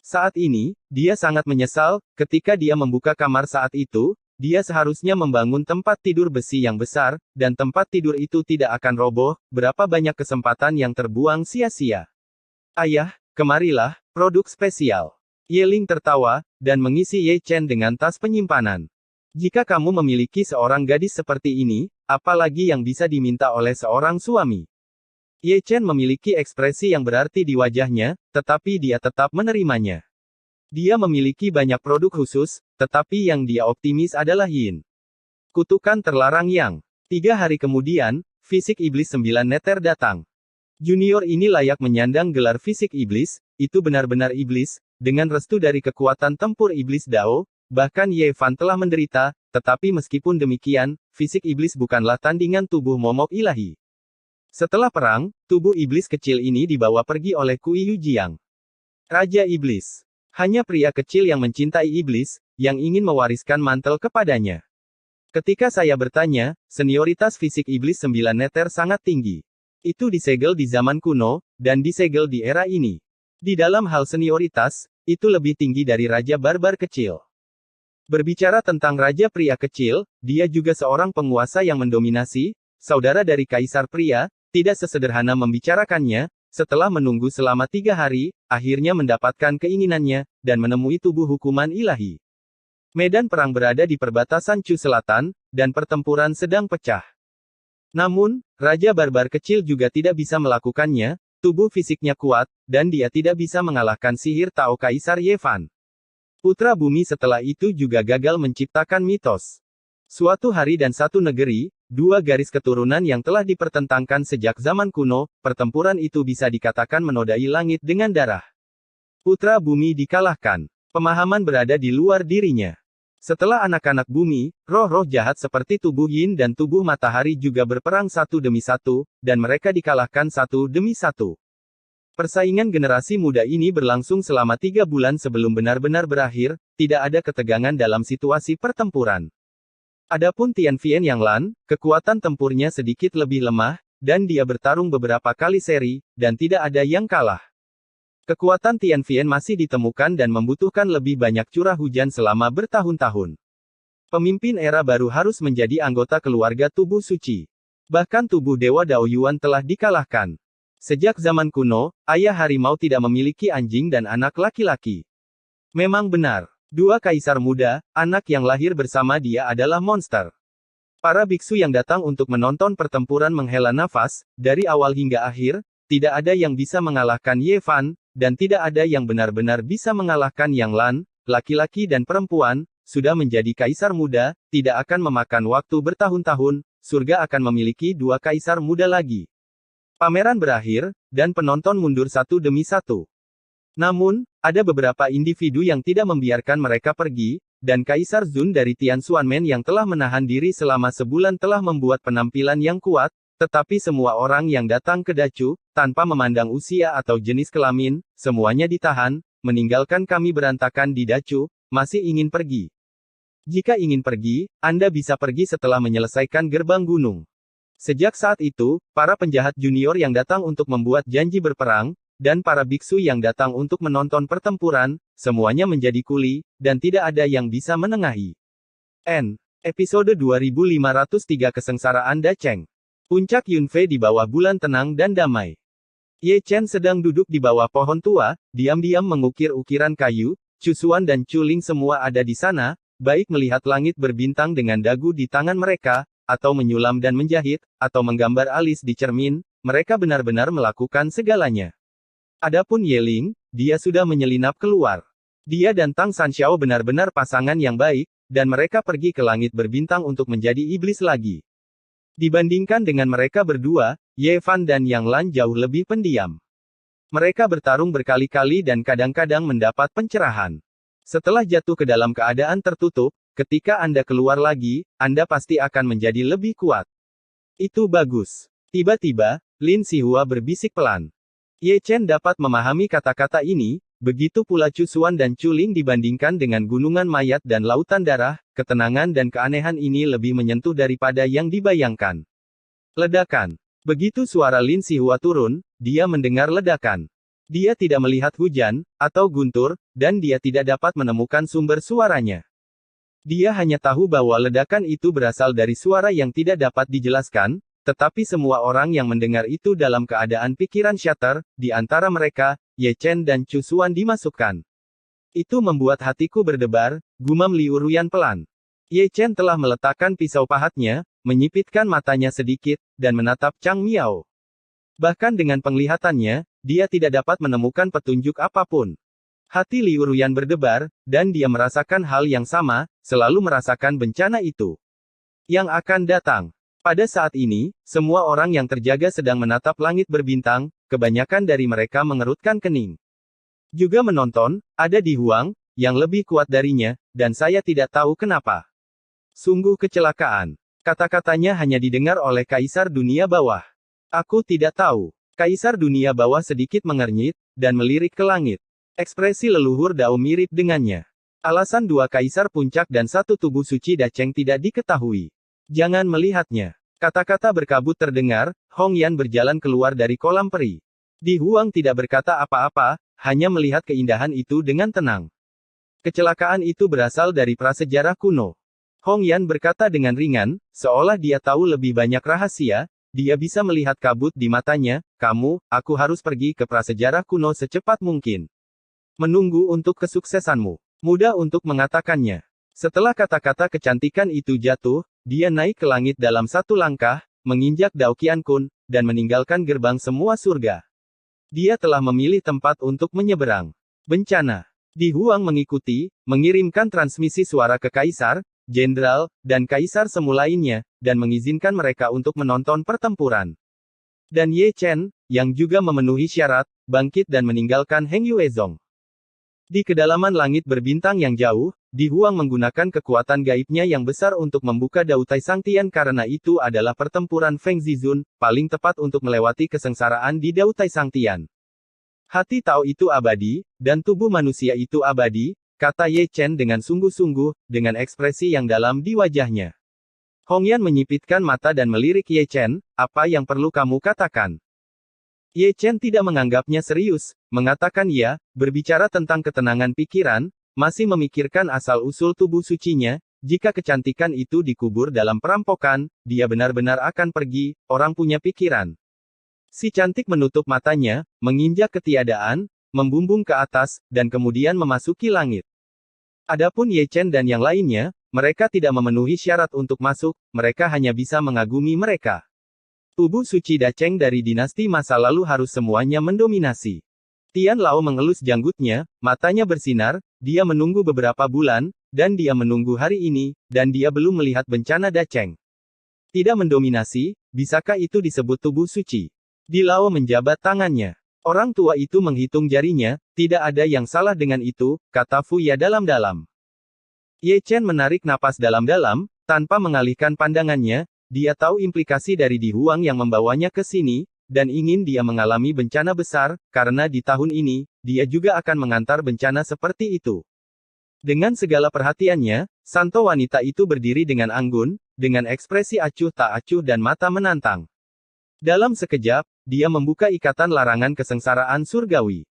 Saat ini, dia sangat menyesal, ketika dia membuka kamar saat itu, dia seharusnya membangun tempat tidur besi yang besar, dan tempat tidur itu tidak akan roboh, berapa banyak kesempatan yang terbuang sia-sia. Ayah, kemarilah, produk spesial. Ye Ling tertawa, dan mengisi Ye Chen dengan tas penyimpanan. Jika kamu memiliki seorang gadis seperti ini, apalagi yang bisa diminta oleh seorang suami? Ye Chen memiliki ekspresi yang berarti di wajahnya, tetapi dia tetap menerimanya. Dia memiliki banyak produk khusus, tetapi yang dia optimis adalah Yin. Kutukan terlarang yang. 3 hari kemudian, fisik iblis 9 neter datang. Junior ini layak menyandang gelar fisik iblis, itu benar-benar iblis, dengan restu dari kekuatan tempur iblis Dao, bahkan Ye Fan telah menderita, tetapi meskipun demikian, fisik iblis bukanlah tandingan tubuh momok ilahi. Setelah perang, tubuh iblis kecil ini dibawa pergi oleh Kui Yu Jiang. Raja Iblis. Hanya pria kecil yang mencintai iblis, yang ingin mewariskan mantel kepadanya. Ketika saya bertanya, senioritas fisik iblis 9 neter sangat tinggi. Itu disegel di zaman kuno, dan disegel di era ini. Di dalam hal senioritas, itu lebih tinggi dari Raja Barbar kecil. Berbicara tentang Raja pria kecil, dia juga seorang penguasa yang mendominasi, saudara dari Kaisar pria, tidak sesederhana membicarakannya. Setelah menunggu selama 3 hari, akhirnya mendapatkan keinginannya, dan menemui tubuh hukuman ilahi. Medan perang berada di perbatasan Chu Selatan, dan pertempuran sedang pecah. Namun, Raja Barbar kecil juga tidak bisa melakukannya, tubuh fisiknya kuat, dan dia tidak bisa mengalahkan sihir Tao Kaisar Ye Fan. Putra Bumi setelah itu juga gagal menciptakan mitos. Suatu hari dan satu negeri, 2 garis keturunan yang telah dipertentangkan sejak zaman kuno, pertempuran itu bisa dikatakan menodai langit dengan darah. Putra Bumi dikalahkan. Pemahaman berada di luar dirinya. Setelah anak-anak bumi, roh-roh jahat seperti tubuh Yin dan tubuh matahari juga berperang satu demi satu, dan mereka dikalahkan satu demi satu. Persaingan generasi muda ini berlangsung selama 3 bulan sebelum benar-benar berakhir, tidak ada ketegangan dalam situasi pertempuran. Adapun Tian Fien Yang Lan, kekuatan tempurnya sedikit lebih lemah, dan dia bertarung beberapa kali seri, dan tidak ada yang kalah. Kekuatan Tian Fien masih ditemukan dan membutuhkan lebih banyak curah hujan selama bertahun-tahun. Pemimpin era baru harus menjadi anggota keluarga tubuh suci. Bahkan tubuh Dewa Dao Yuan telah dikalahkan. Sejak zaman kuno, ayah harimau tidak memiliki anjing dan anak laki-laki. Memang benar. 2 kaisar muda, anak yang lahir bersama dia adalah monster. Para biksu yang datang untuk menonton pertempuran menghela nafas, dari awal hingga akhir, tidak ada yang bisa mengalahkan Ye Fan, dan tidak ada yang benar-benar bisa mengalahkan Yang Lan, laki-laki dan perempuan, sudah menjadi kaisar muda, tidak akan memakan waktu bertahun-tahun, surga akan memiliki 2 kaisar muda lagi. Pameran berakhir, dan penonton mundur satu demi satu. Namun, ada beberapa individu yang tidak membiarkan mereka pergi, dan Kaisar Zun dari Tian Xuanmen yang telah menahan diri selama sebulan telah membuat penampilan yang kuat, tetapi semua orang yang datang ke Dacu, tanpa memandang usia atau jenis kelamin, semuanya ditahan, meninggalkan kami berantakan di Dacu, masih ingin pergi. Jika ingin pergi, Anda bisa pergi setelah menyelesaikan gerbang gunung. Sejak saat itu, para penjahat junior yang datang untuk membuat janji berperang, dan para biksu yang datang untuk menonton pertempuran, semuanya menjadi kuli, dan tidak ada yang bisa menengahi. Episode 2503 Kesengsaraan Da Cheng. Puncak Yunfei di bawah bulan tenang dan damai. Ye Chen sedang duduk di bawah pohon tua, diam-diam mengukir ukiran kayu, Chu Xuan dan Chu Ling semua ada di sana, baik melihat langit berbintang dengan dagu di tangan mereka, atau menyulam dan menjahit, atau menggambar alis di cermin, mereka benar-benar melakukan segalanya. Adapun Ye Ling, dia sudah menyelinap keluar. Dia dan Tang Sanxiao benar-benar pasangan yang baik, dan mereka pergi ke langit berbintang untuk menjadi iblis lagi. Dibandingkan dengan mereka berdua, Ye Fan dan Yang Lan jauh lebih pendiam. Mereka bertarung berkali-kali dan kadang-kadang mendapat pencerahan. Setelah jatuh ke dalam keadaan tertutup, ketika Anda keluar lagi, Anda pasti akan menjadi lebih kuat. Itu bagus. Tiba-tiba, Lin Sihua berbisik pelan. Ye Chen dapat memahami kata-kata ini, begitu pula Chu Xuan dan Chu Ling dibandingkan dengan gunungan mayat dan lautan darah, ketenangan dan keanehan ini lebih menyentuh daripada yang dibayangkan. Ledakan. Begitu suara Lin Sihua turun, dia mendengar ledakan. Dia tidak melihat hujan, atau guntur, dan dia tidak dapat menemukan sumber suaranya. Dia hanya tahu bahwa ledakan itu berasal dari suara yang tidak dapat dijelaskan, tetapi semua orang yang mendengar itu dalam keadaan pikiran shatter, di antara mereka, Ye Chen dan Chu Xuan dimasukkan. Itu membuat hatiku berdebar, gumam Liu Ruyan pelan. Ye Chen telah meletakkan pisau pahatnya, menyipitkan matanya sedikit, dan menatap Chang Miao. Bahkan dengan penglihatannya, dia tidak dapat menemukan petunjuk apapun. Hati Liu Ruyan berdebar, dan dia merasakan hal yang sama, selalu merasakan bencana itu yang akan datang. Pada saat ini, semua orang yang terjaga sedang menatap langit berbintang, kebanyakan dari mereka mengerutkan kening. Juga menonton, ada Di Huang, yang lebih kuat darinya, dan saya tidak tahu kenapa. Sungguh kecelakaan. Kata-katanya hanya didengar oleh Kaisar Dunia Bawah. Aku tidak tahu. Kaisar Dunia Bawah sedikit mengernyit, dan melirik ke langit. Ekspresi leluhur Dao mirip dengannya. Alasan dua kaisar puncak dan satu tubuh suci Dacheng tidak diketahui. Jangan melihatnya. Kata-kata berkabut terdengar, Hong Yan berjalan keluar dari kolam peri. Di Huang tidak berkata apa-apa, hanya melihat keindahan itu dengan tenang. Kecelakaan itu berasal dari prasejarah kuno. Hong Yan berkata dengan ringan, seolah dia tahu lebih banyak rahasia, dia bisa melihat kabut di matanya, aku harus pergi ke prasejarah kuno secepat mungkin. Menunggu untuk kesuksesanmu. Mudah untuk mengatakannya. Setelah kata-kata kecantikan itu jatuh, dia naik ke langit dalam satu langkah, menginjak Dao Qiankun, dan meninggalkan gerbang semua surga. Dia telah memilih tempat untuk menyeberang. Bencana. Di Huang mengikuti, mengirimkan transmisi suara ke Kaisar, Jenderal, dan Kaisar Semu lainnya, dan mengizinkan mereka untuk menonton pertempuran. Dan Ye Chen, yang juga memenuhi syarat, bangkit dan meninggalkan Heng Yuezong. Di kedalaman langit berbintang yang jauh, Di Huang menggunakan kekuatan gaibnya yang besar untuk membuka Dautai Sangtian karena itu adalah pertempuran Feng Zizun, paling tepat untuk melewati kesengsaraan di Dautai Sangtian. Hati Tao itu abadi, dan tubuh manusia itu abadi, kata Ye Chen dengan sungguh-sungguh, dengan ekspresi yang dalam di wajahnya. Hong Yan menyipitkan mata dan melirik Ye Chen, apa yang perlu kamu katakan? Ye Chen tidak menganggapnya serius, mengatakan ya, berbicara tentang ketenangan pikiran, masih memikirkan asal-usul tubuh sucinya, jika kecantikan itu dikubur dalam perampokan, dia benar-benar akan pergi, orang punya pikiran. Si cantik menutup matanya, menginjak ketiadaan, membumbung ke atas, dan kemudian memasuki langit. Adapun Ye Chen dan yang lainnya, mereka tidak memenuhi syarat untuk masuk, mereka hanya bisa mengagumi mereka. Tubuh suci Dacheng dari dinasti masa lalu harus semuanya mendominasi. Tian Lao mengelus janggutnya, matanya bersinar, dia menunggu beberapa bulan, dan dia menunggu hari ini, dan dia belum melihat bencana Dacheng. Tidak mendominasi, bisakah itu disebut tubuh suci? Di Lao menjabat tangannya. Orang tua itu menghitung jarinya, tidak ada yang salah dengan itu, kata Fu Ya dalam-dalam. Ye Chen menarik napas dalam-dalam, tanpa mengalihkan pandangannya. Dia tahu implikasi dari Di Huang yang membawanya ke sini, dan ingin dia mengalami bencana besar, karena di tahun ini, dia juga akan mengantar bencana seperti itu. Dengan segala perhatiannya, santo wanita itu berdiri dengan anggun, dengan ekspresi acuh tak acuh dan mata menantang. Dalam sekejap, dia membuka ikatan larangan kesengsaraan surgawi.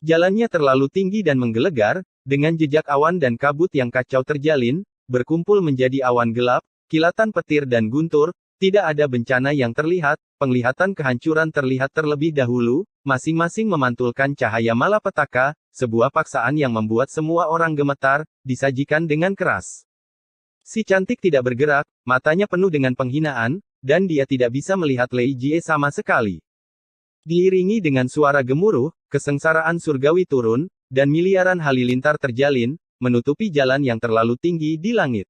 Jalannya terlalu tinggi dan menggelegar, dengan jejak awan dan kabut yang kacau terjalin, berkumpul menjadi awan gelap, kilatan petir dan guntur, tidak ada bencana yang terlihat, penglihatan kehancuran terlihat terlebih dahulu, masing-masing memantulkan cahaya malapetaka, sebuah paksaan yang membuat semua orang gemetar, disajikan dengan keras. Si cantik tidak bergerak, matanya penuh dengan penghinaan, dan dia tidak bisa melihat Lei Jie sama sekali. Diiringi dengan suara gemuruh, kesengsaraan surgawi turun, dan miliaran halilintar terjalin, menutupi jalan yang terlalu tinggi di langit.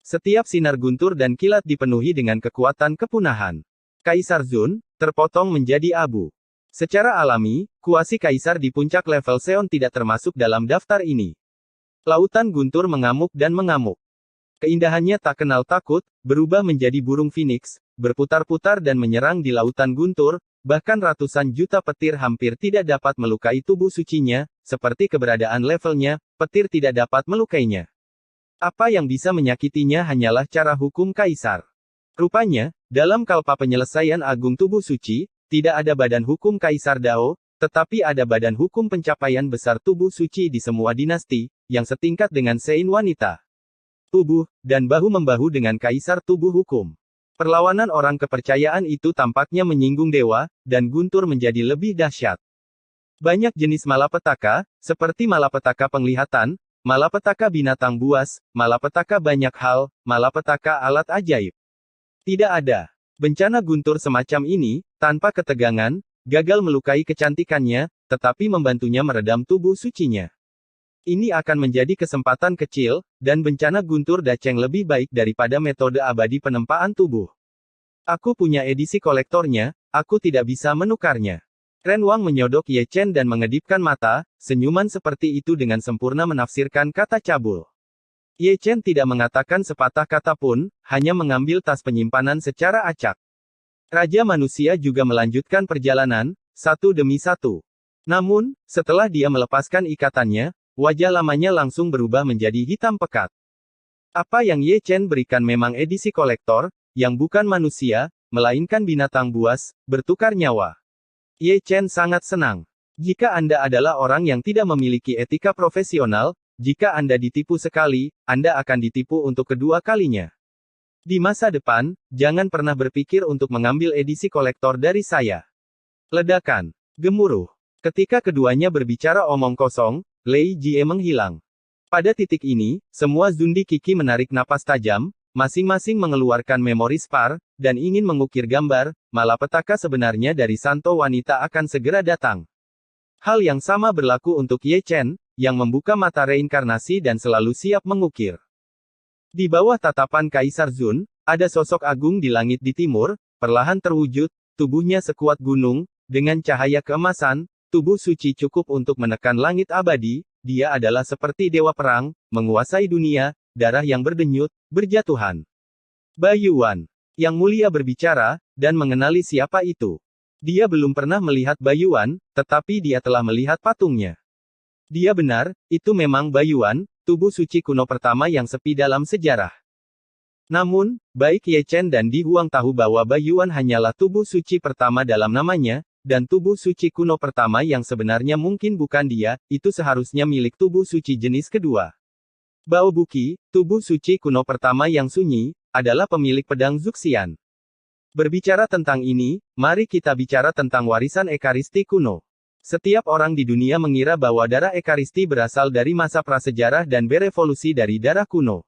Setiap sinar guntur dan kilat dipenuhi dengan kekuatan kepunahan. Kaisar Zun, terpotong menjadi abu. Secara alami, kuasi kaisar di puncak level Seon tidak termasuk dalam daftar ini. Lautan guntur mengamuk dan mengamuk. Keindahannya tak kenal takut, berubah menjadi burung phoenix, berputar-putar dan menyerang di lautan guntur, bahkan ratusan juta petir hampir tidak dapat melukai tubuh sucinya, seperti keberadaan levelnya, petir tidak dapat melukainya. Apa yang bisa menyakitinya hanyalah cara hukum kaisar. Rupanya, dalam kalpa penyelesaian agung tubuh suci, tidak ada badan hukum kaisar Dao, tetapi ada badan hukum pencapaian besar tubuh suci di semua dinasti, yang setingkat dengan Sein wanita. Tubuh, dan bahu-membahu dengan kaisar tubuh hukum. Perlawanan orang kepercayaan itu tampaknya menyinggung dewa, dan guntur menjadi lebih dahsyat. Banyak jenis malapetaka, seperti malapetaka penglihatan, malapetaka binatang buas, malapetaka banyak hal, malapetaka alat ajaib. Tidak ada bencana guntur semacam ini, tanpa ketegangan, gagal melukai kecantikannya, tetapi membantunya meredam tubuh sucinya. Ini akan menjadi kesempatan kecil, dan bencana guntur daceng lebih baik daripada metode abadi penempaan tubuh. Aku punya edisi kolektornya, aku tidak bisa menukarnya. Ren Wang menyodok Ye Chen dan mengedipkan mata, senyuman seperti itu dengan sempurna menafsirkan kata cabul. Ye Chen tidak mengatakan sepatah kata pun, hanya mengambil tas penyimpanan secara acak. Raja manusia juga melanjutkan perjalanan, satu demi satu. Namun, setelah dia melepaskan ikatannya, wajah lamanya langsung berubah menjadi hitam pekat. Apa yang Ye Chen berikan memang edisi kolektor, yang bukan manusia, melainkan binatang buas, bertukar nyawa. Ye Chen sangat senang. Jika Anda adalah orang yang tidak memiliki etika profesional, jika Anda ditipu sekali, Anda akan ditipu untuk kedua kalinya. Di masa depan, jangan pernah berpikir untuk mengambil edisi kolektor dari saya. Ledakan. Gemuruh. Ketika keduanya berbicara omong kosong, Lei Jie menghilang. Pada titik ini, semua Zundi Kiki menarik napas tajam, masing-masing mengeluarkan memori spar, dan ingin mengukir gambar, malapetaka sebenarnya dari Santo wanita akan segera datang. Hal yang sama berlaku untuk Ye Chen, yang membuka mata reinkarnasi dan selalu siap mengukir. Di bawah tatapan Kaisar Zun, ada sosok agung di langit di timur, perlahan terwujud, tubuhnya sekuat gunung, dengan cahaya keemasan, tubuh suci cukup untuk menekan langit abadi, dia adalah seperti dewa perang, menguasai dunia, darah yang berdenyut, berjatuhan. Bayuan. Yang mulia berbicara, dan mengenali siapa itu. Dia belum pernah melihat Bayuan, tetapi dia telah melihat patungnya. Dia benar, itu memang Bayuan, tubuh suci kuno pertama yang sepi dalam sejarah. Namun, baik Ye Chen dan Di Huang tahu bahwa Bayuan hanyalah tubuh suci pertama dalam namanya, dan tubuh suci kuno pertama yang sebenarnya mungkin bukan dia, itu seharusnya milik tubuh suci jenis kedua. Bao Buqi, tubuh suci kuno pertama yang sunyi, adalah pemilik pedang Zuxian. Berbicara tentang ini, mari kita bicara tentang warisan Ekaristi kuno. Setiap orang di dunia mengira bahwa darah Ekaristi berasal dari masa prasejarah dan berevolusi dari darah kuno.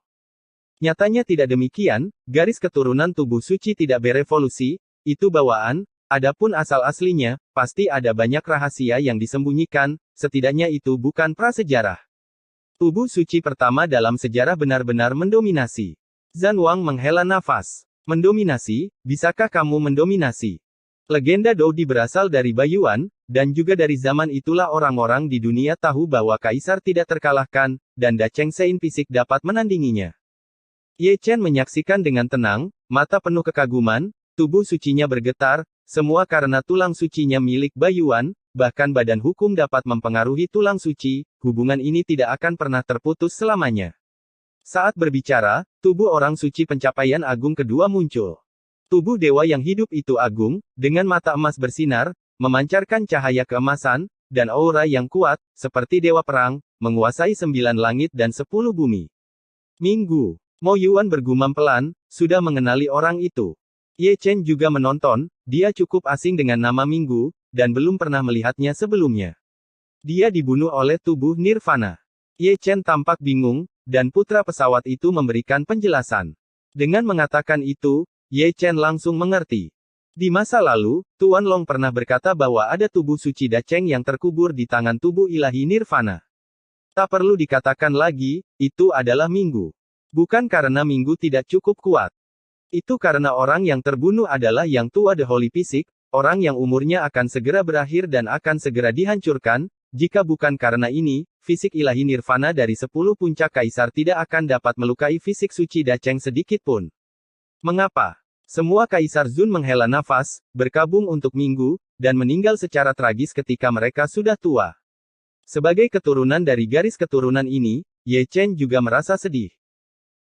Nyatanya tidak demikian, garis keturunan tubuh suci tidak berevolusi, itu bawaan. Adapun asal aslinya, pasti ada banyak rahasia yang disembunyikan, setidaknya itu bukan prasejarah. Tubuh suci pertama dalam sejarah benar-benar mendominasi. Zan Wang menghela nafas. Mendominasi, bisakah kamu mendominasi? Legenda Doudi berasal dari Bayuan, dan juga dari zaman itulah orang-orang di dunia tahu bahwa Kaisar tidak terkalahkan, dan Dacheng Sein fisik dapat menandinginya. Ye Chen menyaksikan dengan tenang, mata penuh kekaguman, tubuh sucinya bergetar, semua karena tulang sucinya milik Bayuan, bahkan badan hukum dapat mempengaruhi tulang suci, hubungan ini tidak akan pernah terputus selamanya. Saat berbicara, tubuh orang suci pencapaian agung kedua muncul. Tubuh dewa yang hidup itu agung, dengan mata emas bersinar, memancarkan cahaya keemasan, dan aura yang kuat, seperti dewa perang, menguasai 9 langit dan 10 bumi. Minggu. Mo Yuan bergumam pelan, sudah mengenali orang itu. Ye Chen juga menonton, dia cukup asing dengan nama Minggu, dan belum pernah melihatnya sebelumnya. Dia dibunuh oleh tubuh Nirvana. Ye Chen tampak bingung, dan putra pesawat itu memberikan penjelasan. Dengan mengatakan itu, Ye Chen langsung mengerti. Di masa lalu, Tuan Long pernah berkata bahwa ada tubuh suci Dacheng yang terkubur di tangan tubuh ilahi Nirvana. Tak perlu dikatakan lagi, itu adalah Minggu. Bukan karena Minggu tidak cukup kuat. Itu karena orang yang terbunuh adalah yang tua The Holy Fisik, orang yang umurnya akan segera berakhir dan akan segera dihancurkan. Jika bukan karena ini, fisik ilahi Nirvana dari 10 puncak kaisar tidak akan dapat melukai fisik suci Dacheng sedikit pun. Mengapa? Semua kaisar Zun menghela nafas, berkabung untuk Minggu, dan meninggal secara tragis ketika mereka sudah tua. Sebagai keturunan dari garis keturunan ini, Ye Chen juga merasa sedih.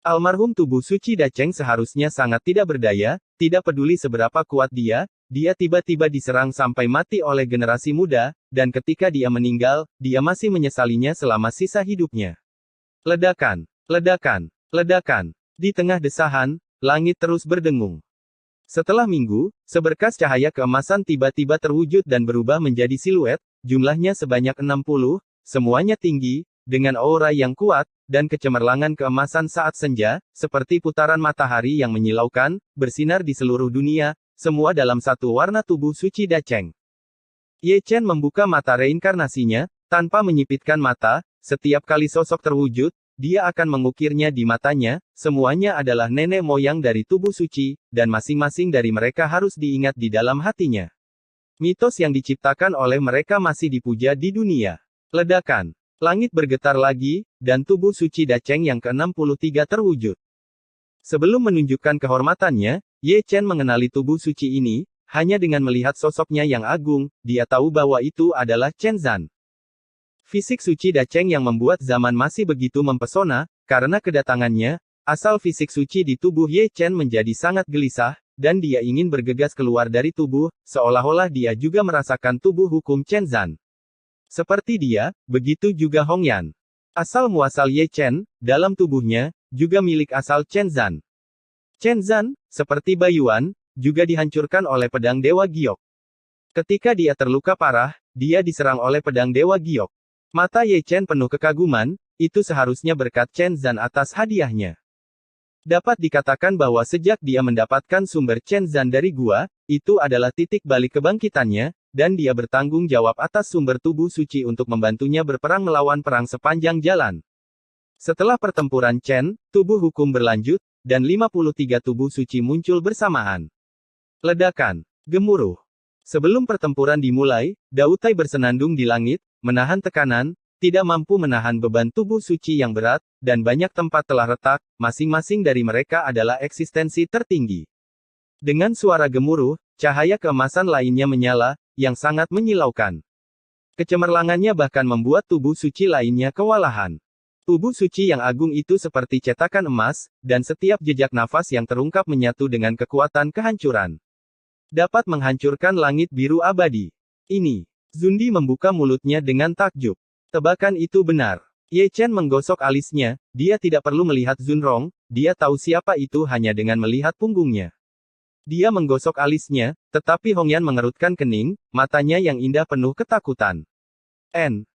Almarhum tubuh suci Dacheng seharusnya sangat tidak berdaya, tidak peduli seberapa kuat dia tiba-tiba diserang sampai mati oleh generasi muda, dan ketika dia meninggal, dia masih menyesalinya selama sisa hidupnya. Ledakan, ledakan, ledakan. Di tengah desahan, langit terus berdengung. Setelah Minggu, seberkas cahaya keemasan tiba-tiba terwujud dan berubah menjadi siluet, jumlahnya sebanyak 60, semuanya tinggi, dengan aura yang kuat, dan kecemerlangan keemasan saat senja, seperti putaran matahari yang menyilaukan, bersinar di seluruh dunia, semua dalam satu warna tubuh suci Dacheng. Ye Chen membuka mata reinkarnasinya, tanpa menyipitkan mata, setiap kali sosok terwujud, dia akan mengukirnya di matanya, semuanya adalah nenek moyang dari tubuh suci, dan masing-masing dari mereka harus diingat di dalam hatinya. Mitos yang diciptakan oleh mereka masih dipuja di dunia. Ledakan. Langit bergetar lagi, dan tubuh suci Dacheng yang ke-63 terwujud. Sebelum menunjukkan kehormatannya, Ye Chen mengenali tubuh suci ini, hanya dengan melihat sosoknya yang agung, dia tahu bahwa itu adalah Chen Zan. Fisik suci Dacheng yang membuat zaman masih begitu mempesona, karena kedatangannya, asal fisik suci di tubuh Ye Chen menjadi sangat gelisah, dan dia ingin bergegas keluar dari tubuh, seolah-olah dia juga merasakan tubuh hukum Chen Zan. Seperti dia, begitu juga Hong Yan. Asal muasal Ye Chen, dalam tubuhnya, juga milik asal Chen Zan. Chen Zan, seperti Baiyuan, juga dihancurkan oleh pedang Dewa Giok. Ketika dia terluka parah, dia diserang oleh pedang Dewa Giok. Mata Ye Chen penuh kekaguman, itu seharusnya berkat Chen Zan atas hadiahnya. Dapat dikatakan bahwa sejak dia mendapatkan sumber Chen Zan dari gua, itu adalah titik balik kebangkitannya, dan dia bertanggung jawab atas sumber tubuh suci untuk membantunya berperang melawan perang sepanjang jalan. Setelah pertempuran Chen, tubuh hukum berlanjut, dan 53 tubuh suci muncul bersamaan. Ledakan. Gemuruh. Sebelum pertempuran dimulai, Dao Tai bersenandung di langit, menahan tekanan, tidak mampu menahan beban tubuh suci yang berat, dan banyak tempat telah retak, masing-masing dari mereka adalah eksistensi tertinggi. Dengan suara gemuruh, cahaya keemasan lainnya menyala, yang sangat menyilaukan. Kecemerlangannya bahkan membuat tubuh suci lainnya kewalahan. Tubuh suci yang agung itu seperti cetakan emas, dan setiap jejak nafas yang terungkap menyatu dengan kekuatan kehancuran. Dapat menghancurkan langit biru abadi. Ini. Zundi membuka mulutnya dengan takjub. Tebakan itu benar. Ye Chen menggosok alisnya, dia tidak perlu melihat Zunrong, dia tahu siapa itu hanya dengan melihat punggungnya. Dia menggosok alisnya, tetapi Hong Yan mengerutkan kening, matanya yang indah penuh ketakutan.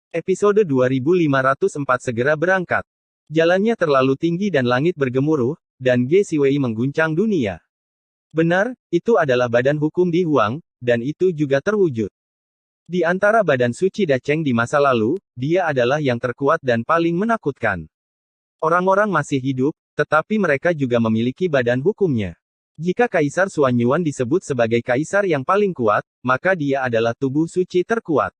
Episode 2504 segera berangkat. Jalannya terlalu tinggi dan langit bergemuruh, dan Ge Siwei mengguncang dunia. Benar, itu adalah badan hukum di Huang, dan itu juga terwujud. Di antara badan suci Dacheng di masa lalu, dia adalah yang terkuat dan paling menakutkan. Orang-orang masih hidup, tetapi mereka juga memiliki badan hukumnya. Jika Kaisar Xuanyuan disebut sebagai kaisar yang paling kuat, maka dia adalah tubuh suci terkuat.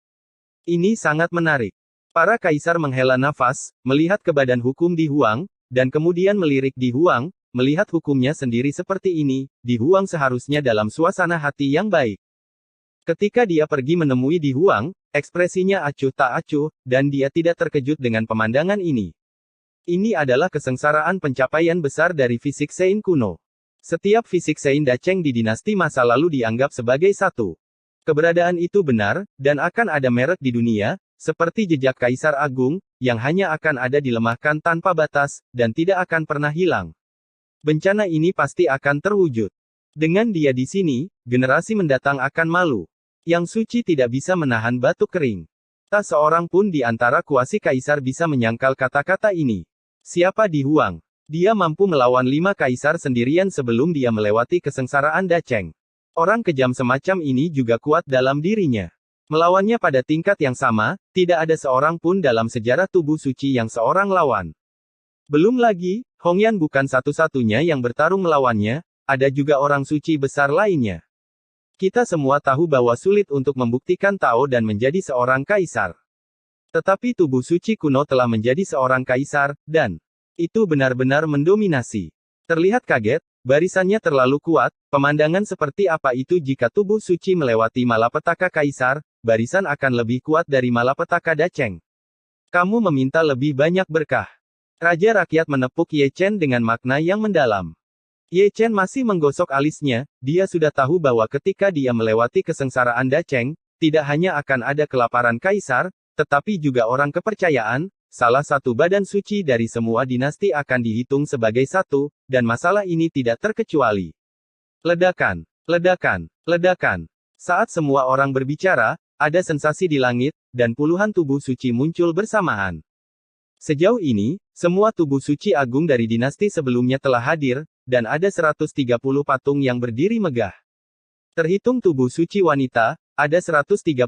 Ini sangat menarik. Para kaisar menghela nafas, melihat ke badan hukum di Huang, dan kemudian melirik di Huang, melihat hukumnya sendiri seperti ini, di Huang seharusnya dalam suasana hati yang baik. Ketika dia pergi menemui di Huang, ekspresinya acuh tak acuh, dan dia tidak terkejut dengan pemandangan ini. Ini adalah kesengsaraan pencapaian besar dari fisik Sein kuno. Setiap fisik Sein Dacheng di dinasti masa lalu dianggap sebagai satu. Keberadaan itu benar, dan akan ada merek di dunia, seperti jejak Kaisar Agung, yang hanya akan ada dilemahkan tanpa batas, dan tidak akan pernah hilang. Bencana ini pasti akan terwujud. Dengan dia di sini, generasi mendatang akan malu. Yang suci tidak bisa menahan batuk kering. Tak seorang pun di antara kuasi kaisar bisa menyangkal kata-kata ini. Siapa di Huang? Dia mampu melawan 5 kaisar sendirian sebelum dia melewati kesengsaraan Dacheng. Orang kejam semacam ini juga kuat dalam dirinya. Melawannya pada tingkat yang sama, tidak ada seorang pun dalam sejarah tubuh suci yang seorang lawan. Belum lagi, Hong Yan bukan satu-satunya yang bertarung melawannya, ada juga orang suci besar lainnya. Kita semua tahu bahwa sulit untuk membuktikan Tao dan menjadi seorang kaisar. Tetapi tubuh suci kuno telah menjadi seorang kaisar, dan itu benar-benar mendominasi. Terlihat kaget, barisannya terlalu kuat, pemandangan seperti apa itu jika tubuh suci melewati malapetaka kaisar, barisan akan lebih kuat dari malapetaka Dacheng. Kamu meminta lebih banyak berkah. Raja rakyat menepuk Ye Chen dengan makna yang mendalam. Ye Chen masih menggosok alisnya, dia sudah tahu bahwa ketika dia melewati kesengsaraan Dacheng, tidak hanya akan ada kelaparan kaisar, tetapi juga orang kepercayaan, salah satu badan suci dari semua dinasti akan dihitung sebagai satu, dan masalah ini tidak terkecuali. Ledakan, ledakan, ledakan. Saat semua orang berbicara, ada sensasi di langit, dan puluhan tubuh suci muncul bersamaan. Sejauh ini, semua tubuh suci agung dari dinasti sebelumnya telah hadir, dan ada 130 patung yang berdiri megah. Terhitung tubuh suci wanita, ada 131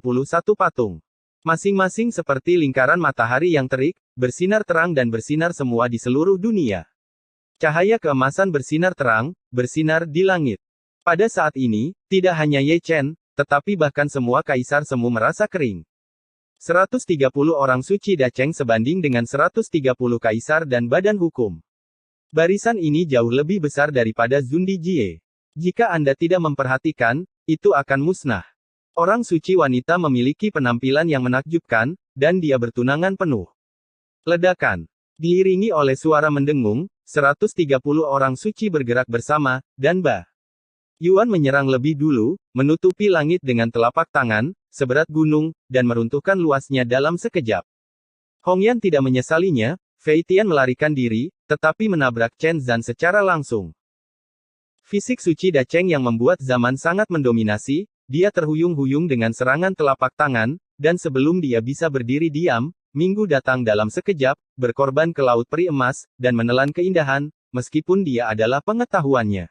patung. Masing-masing seperti lingkaran matahari yang terik, bersinar terang dan bersinar semua di seluruh dunia. Cahaya keemasan bersinar terang, bersinar di langit. Pada saat ini, tidak hanya Ye Chen, tetapi bahkan semua kaisar semu merasa kering. 130 orang suci Dacheng sebanding dengan 130 kaisar dan badan hukum. Barisan ini jauh lebih besar daripada Zundi Jie. Jika Anda tidak memperhatikan, itu akan musnah. Orang suci wanita memiliki penampilan yang menakjubkan, dan dia bertunangan penuh. Ledakan. Diiringi oleh suara mendengung, 130 orang suci bergerak bersama, dan Ba Yuan menyerang lebih dulu, menutupi langit dengan telapak tangan, seberat gunung, dan meruntuhkan luasnya dalam sekejap. Hongyan tidak menyesalinya, Fei Tian melarikan diri, tetapi menabrak Chen Zhan secara langsung. Fisik suci Dacheng yang membuat zaman sangat mendominasi, dia terhuyung-huyung dengan serangan telapak tangan, dan sebelum dia bisa berdiri diam, Minggu datang dalam sekejap, berkorban ke Laut Peri Emas, dan menelan keindahan, meskipun dia adalah pengetahuannya.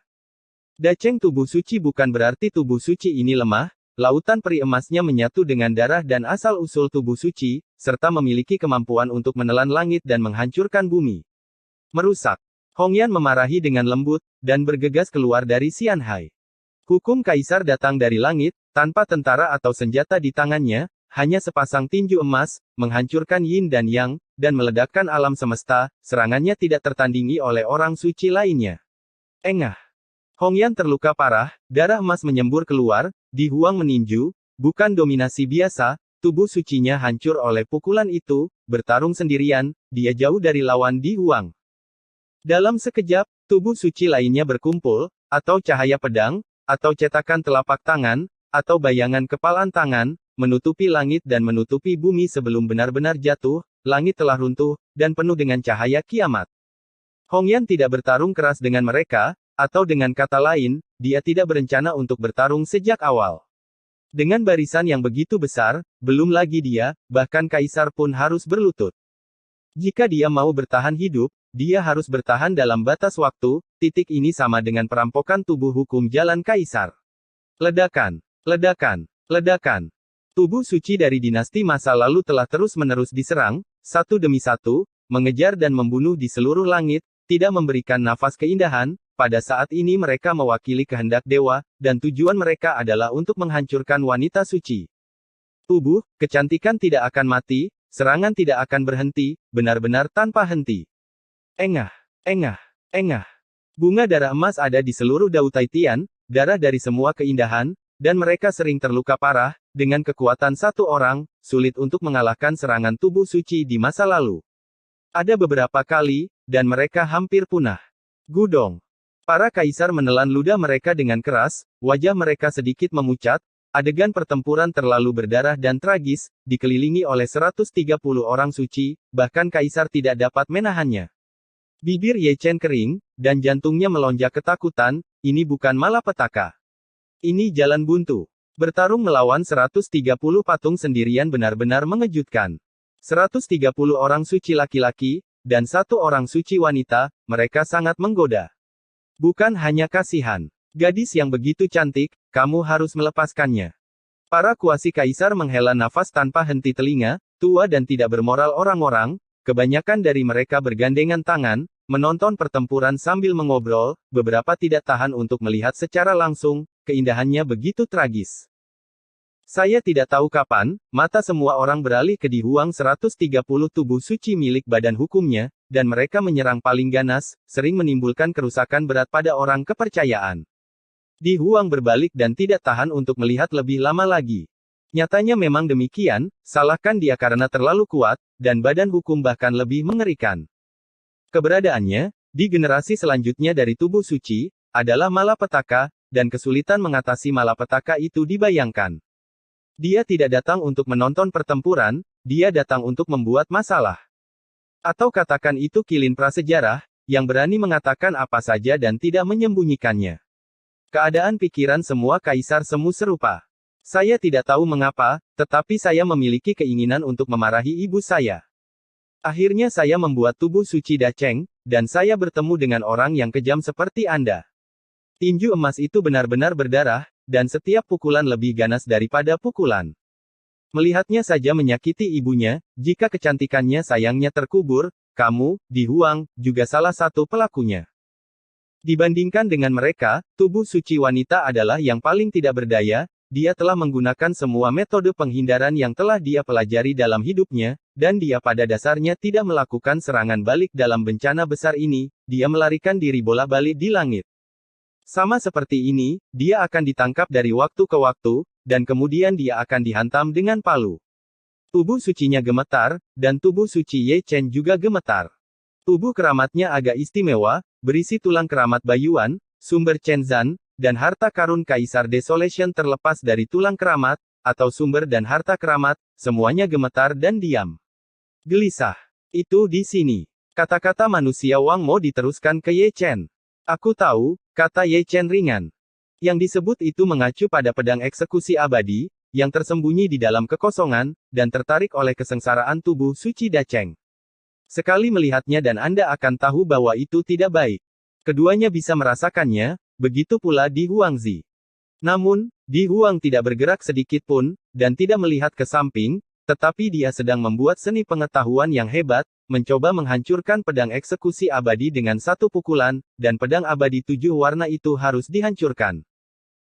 Dacheng tubuh suci bukan berarti tubuh suci ini lemah, lautan peri emasnya menyatu dengan darah dan asal-usul tubuh suci, serta memiliki kemampuan untuk menelan langit dan menghancurkan bumi. Merusak. Hongyan memarahi dengan lembut, dan bergegas keluar dari Xianhai. Hukum kaisar datang dari langit, tanpa tentara atau senjata di tangannya, hanya sepasang tinju emas, menghancurkan yin dan yang, dan meledakkan alam semesta, serangannya tidak tertandingi oleh orang suci lainnya. Engah. Hongyan terluka parah, darah emas menyembur keluar, Di Huang meninju, bukan dominasi biasa, tubuh sucinya hancur oleh pukulan itu, bertarung sendirian, dia jauh dari lawan Di Huang. Dalam sekejap, tubuh suci lainnya berkumpul, atau cahaya pedang, atau cetakan telapak tangan, atau bayangan kepalan tangan, menutupi langit dan menutupi bumi sebelum benar-benar jatuh, langit telah runtuh, dan penuh dengan cahaya kiamat. Hongyan tidak bertarung keras dengan mereka, atau dengan kata lain, dia tidak berencana untuk bertarung sejak awal. Dengan barisan yang begitu besar, belum lagi dia, bahkan kaisar pun harus berlutut. Jika dia mau bertahan hidup, dia harus bertahan dalam batas waktu, titik ini sama dengan perampokan tubuh hukum jalan kaisar. Ledakan, ledakan, ledakan. Tubuh suci dari dinasti masa lalu telah terus-menerus diserang, satu demi satu, mengejar dan membunuh di seluruh langit, tidak memberikan nafas keindahan. Pada saat ini mereka mewakili kehendak dewa, dan tujuan mereka adalah untuk menghancurkan wanita suci. Tubuh, kecantikan tidak akan mati, serangan tidak akan berhenti, benar-benar tanpa henti. Engah, engah, engah. Bunga darah emas ada di seluruh Dao Taitian, darah dari semua keindahan, dan mereka sering terluka parah, dengan kekuatan satu orang, sulit untuk mengalahkan serangan tubuh suci di masa lalu. Ada beberapa kali, dan mereka hampir punah. Gudong. Para kaisar menelan ludah mereka dengan keras, wajah mereka sedikit memucat, adegan pertempuran terlalu berdarah dan tragis, dikelilingi oleh 130 orang suci, bahkan kaisar tidak dapat menahannya. Bibir Ye Chen kering, dan jantungnya melonjak ketakutan, ini bukan malapetaka. Ini jalan buntu. Bertarung melawan 130 patung sendirian benar-benar mengejutkan. 130 orang suci laki-laki, dan satu orang suci wanita, mereka sangat menggoda. Bukan hanya kasihan. Gadis yang begitu cantik, kamu harus melepaskannya. Para kuasi kaisar menghela nafas tanpa henti telinga, tua dan tidak bermoral orang-orang, kebanyakan dari mereka bergandengan tangan, menonton pertempuran sambil mengobrol, beberapa tidak tahan untuk melihat secara langsung, keindahannya begitu tragis. Saya tidak tahu kapan, mata semua orang beralih ke Di Huang 130 tubuh suci milik badan hukumnya, dan mereka menyerang paling ganas, sering menimbulkan kerusakan berat pada orang kepercayaan. Di Huang berbalik dan tidak tahan untuk melihat lebih lama lagi. Nyatanya memang demikian, salahkan dia karena terlalu kuat, dan badan hukum bahkan lebih mengerikan. Keberadaannya, di generasi selanjutnya dari tubuh suci, adalah malapetaka, dan kesulitan mengatasi malapetaka itu dibayangkan. Dia tidak datang untuk menonton pertempuran, dia datang untuk membuat masalah. Atau katakan itu kilin prasejarah, yang berani mengatakan apa saja dan tidak menyembunyikannya. Keadaan pikiran semua kaisar semu serupa. Saya tidak tahu mengapa, tetapi saya memiliki keinginan untuk memarahi ibu saya. Akhirnya saya membuat tubuh suci Dacheng, dan saya bertemu dengan orang yang kejam seperti Anda. Tinju emas itu benar-benar berdarah, dan setiap pukulan lebih ganas daripada pukulan. Melihatnya saja menyakiti ibunya, jika kecantikannya sayangnya terkubur, kamu, Di Huang, juga salah satu pelakunya. Dibandingkan dengan mereka, tubuh suci wanita adalah yang paling tidak berdaya. Dia telah menggunakan semua metode penghindaran yang telah dia pelajari dalam hidupnya, dan dia pada dasarnya tidak melakukan serangan balik dalam bencana besar ini. Dia melarikan diri bola-balik di langit. Sama seperti ini, dia akan ditangkap dari waktu ke waktu, dan kemudian dia akan dihantam dengan palu. Tubuh sucinya gemetar, dan tubuh suci Ye Chen juga gemetar. Tubuh keramatnya agak istimewa, berisi tulang keramat Baiyuan, sumber Chen Zan, dan harta karun Kaisar Desolation terlepas dari tulang keramat, atau sumber dan harta keramat, semuanya gemetar dan diam. Gelisah. Itu di sini. Kata-kata manusia Wang Mo diteruskan ke Ye Chen. Aku tahu, kata Ye Chen ringan. Yang disebut itu mengacu pada pedang eksekusi abadi, yang tersembunyi di dalam kekosongan, dan tertarik oleh kesengsaraan tubuh suci Dacheng. Sekali melihatnya dan Anda akan tahu bahwa itu tidak baik. Keduanya bisa merasakannya, begitu pula Di Huangzi. Namun, Di Huang tidak bergerak sedikit pun, dan tidak melihat ke samping, tetapi dia sedang membuat seni pengetahuan yang hebat, mencoba menghancurkan pedang eksekusi abadi dengan satu pukulan, dan pedang abadi 7 warna itu harus dihancurkan.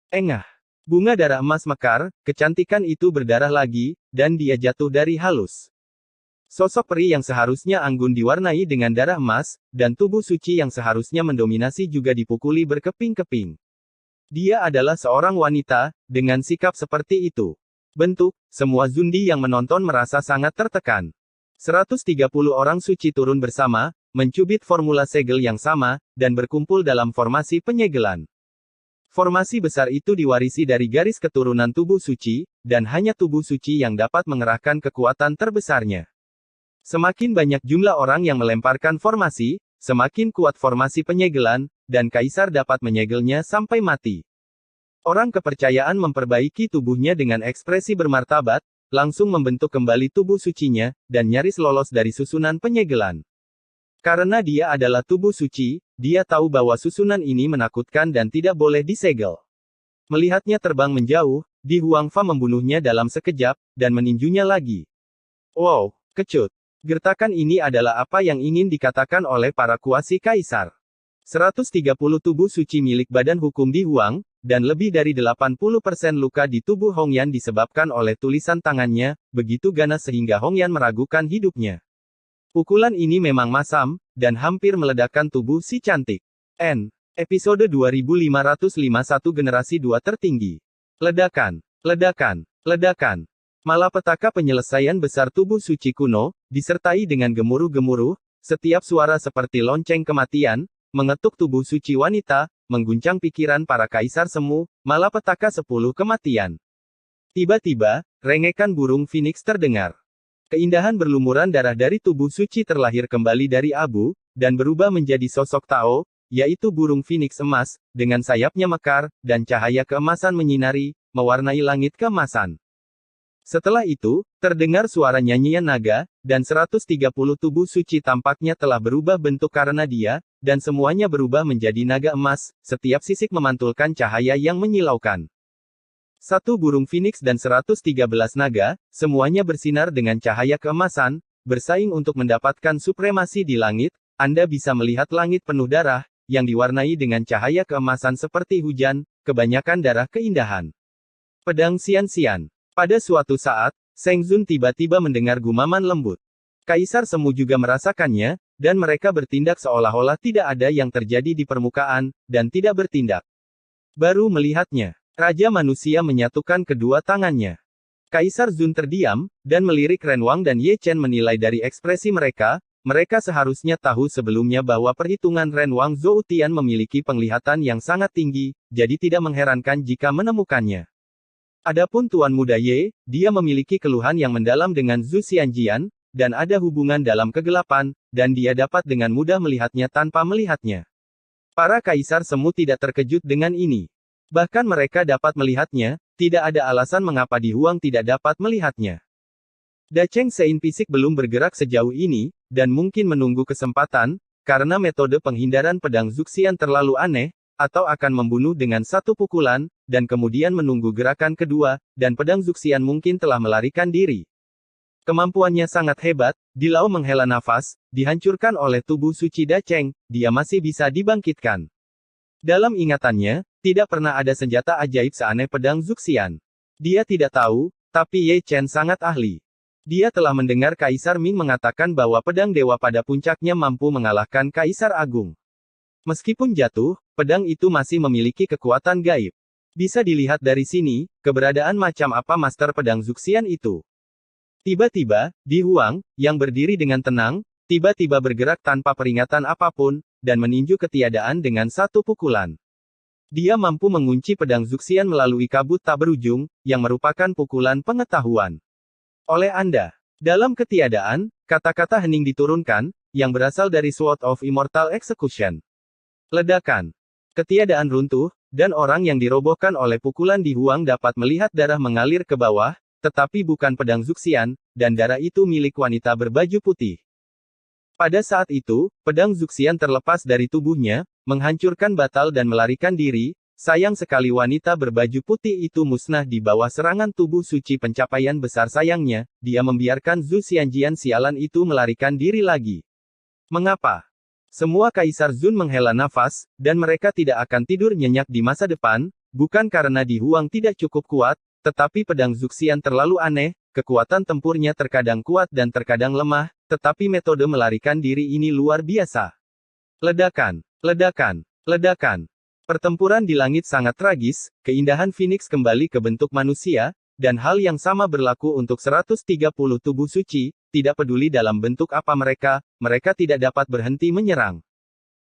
Engah. Bunga darah emas mekar, kecantikan itu berdarah lagi, dan dia jatuh dari halus. Sosok peri yang seharusnya anggun diwarnai dengan darah emas, dan tubuh suci yang seharusnya mendominasi juga dipukuli berkeping-keping. Dia adalah seorang wanita, dengan sikap seperti itu. Bentuk, semua Zundi yang menonton merasa sangat tertekan. 130 orang suci turun bersama, mencubit formula segel yang sama, dan berkumpul dalam formasi penyegelan. Formasi besar itu diwarisi dari garis keturunan tubuh suci, dan hanya tubuh suci yang dapat mengerahkan kekuatan terbesarnya. Semakin banyak jumlah orang yang melemparkan formasi, semakin kuat formasi penyegelan, dan kaisar dapat menyegelnya sampai mati. Orang kepercayaan memperbaiki tubuhnya dengan ekspresi bermartabat, langsung membentuk kembali tubuh sucinya, dan nyaris lolos dari susunan penyegelan. Karena dia adalah tubuh suci, dia tahu bahwa susunan ini menakutkan dan tidak boleh disegel. Melihatnya terbang menjauh, Di Huangfa membunuhnya dalam sekejap, dan meninjunya lagi. Wow, kecut. Gertakan ini adalah apa yang ingin dikatakan oleh para kuasi kaisar. 130 tubuh suci milik badan hukum Di Huang, dan lebih dari 80% luka di tubuh Hongyan disebabkan oleh tulisan tangannya, begitu ganas sehingga Hongyan meragukan hidupnya. Pukulan ini memang masam, dan hampir meledakkan tubuh si cantik. Episode 2551 Generasi 2 Tertinggi. Ledakan, ledakan, ledakan. Malapetaka penyelesaian besar tubuh suci kuno, disertai dengan gemuruh-gemuruh, setiap suara seperti lonceng kematian, mengetuk tubuh suci wanita, mengguncang pikiran para kaisar semu, malapetaka 10 kematian. Tiba-tiba, rengekan burung Phoenix terdengar. Keindahan berlumuran darah dari tubuh suci terlahir kembali dari abu, dan berubah menjadi sosok Tao, yaitu burung Phoenix emas, dengan sayapnya mekar, dan cahaya keemasan menyinari, mewarnai langit keemasan. Setelah itu, terdengar suara nyanyian naga, dan 130 tubuh suci tampaknya telah berubah bentuk karena dia, dan semuanya berubah menjadi naga emas, setiap sisik memantulkan cahaya yang menyilaukan. Satu burung Phoenix dan 113 naga, semuanya bersinar dengan cahaya keemasan, bersaing untuk mendapatkan supremasi di langit. Anda bisa melihat langit penuh darah, yang diwarnai dengan cahaya keemasan seperti hujan, kebanyakan darah keindahan. Pedang Xian-Xian. Pada suatu saat, Seng Zun tiba-tiba mendengar gumaman lembut. Kaisar semu juga merasakannya, dan mereka bertindak seolah-olah tidak ada yang terjadi di permukaan, dan tidak bertindak. Baru melihatnya, Raja Manusia menyatukan kedua tangannya. Kaisar Zun terdiam, dan melirik Ren Wang dan Ye Chen menilai dari ekspresi mereka, mereka seharusnya tahu sebelumnya bahwa perhitungan Ren Wang Zhou Tian memiliki penglihatan yang sangat tinggi, jadi tidak mengherankan jika menemukannya. Adapun Tuan Muda Ye, dia memiliki keluhan yang mendalam dengan Zhu Xianjian, dan ada hubungan dalam kegelapan, dan dia dapat dengan mudah melihatnya tanpa melihatnya. Para kaisar semu tidak terkejut dengan ini. Bahkan mereka dapat melihatnya, tidak ada alasan mengapa Di Huang tidak dapat melihatnya. Dacheng Sein Pisik belum bergerak sejauh ini, dan mungkin menunggu kesempatan, karena metode penghindaran pedang Zuxian terlalu aneh, atau akan membunuh dengan satu pukulan, dan kemudian menunggu gerakan kedua, dan pedang Zuxian mungkin telah melarikan diri. Kemampuannya sangat hebat, di Lao menghela nafas, dihancurkan oleh tubuh suci Da Cheng, dia masih bisa dibangkitkan. Dalam ingatannya, tidak pernah ada senjata ajaib seaneh pedang Zuxian. Dia tidak tahu, tapi Ye Chen sangat ahli. Dia telah mendengar Kaisar Ming mengatakan bahwa pedang dewa pada puncaknya mampu mengalahkan Kaisar Agung. Meskipun jatuh, pedang itu masih memiliki kekuatan gaib. Bisa dilihat dari sini, keberadaan macam apa master pedang Zuxian itu. Tiba-tiba, Di Huang, yang berdiri dengan tenang, tiba-tiba bergerak tanpa peringatan apapun, dan meninju ketiadaan dengan satu pukulan. Dia mampu mengunci pedang Zuxian melalui kabut tak berujung, yang merupakan pukulan pengetahuan. Oleh Anda. Dalam ketiadaan, kata-kata hening diturunkan, yang berasal dari Sword of Immortal Execution. Ledakan. Ketiadaan runtuh, dan orang yang dirobohkan oleh pukulan Di Huang dapat melihat darah mengalir ke bawah, tetapi bukan pedang Zuxian, dan darah itu milik wanita berbaju putih. Pada saat itu, pedang Zuxian terlepas dari tubuhnya, menghancurkan batal dan melarikan diri. Sayang sekali wanita berbaju putih itu musnah di bawah serangan tubuh suci pencapaian besar sayangnya, dia membiarkan Zhu Xianjian sialan itu melarikan diri lagi. Mengapa? Semua Kaisar Zun menghela nafas, dan mereka tidak akan tidur nyenyak di masa depan, bukan karena Di Huang tidak cukup kuat, tetapi pedang Zuxian terlalu aneh, kekuatan tempurnya terkadang kuat dan terkadang lemah, tetapi metode melarikan diri ini luar biasa. Ledakan, ledakan, ledakan. Pertempuran di langit sangat tragis, keindahan Phoenix kembali ke bentuk manusia, dan hal yang sama berlaku untuk 130 tubuh suci, tidak peduli dalam bentuk apa mereka tidak dapat berhenti menyerang.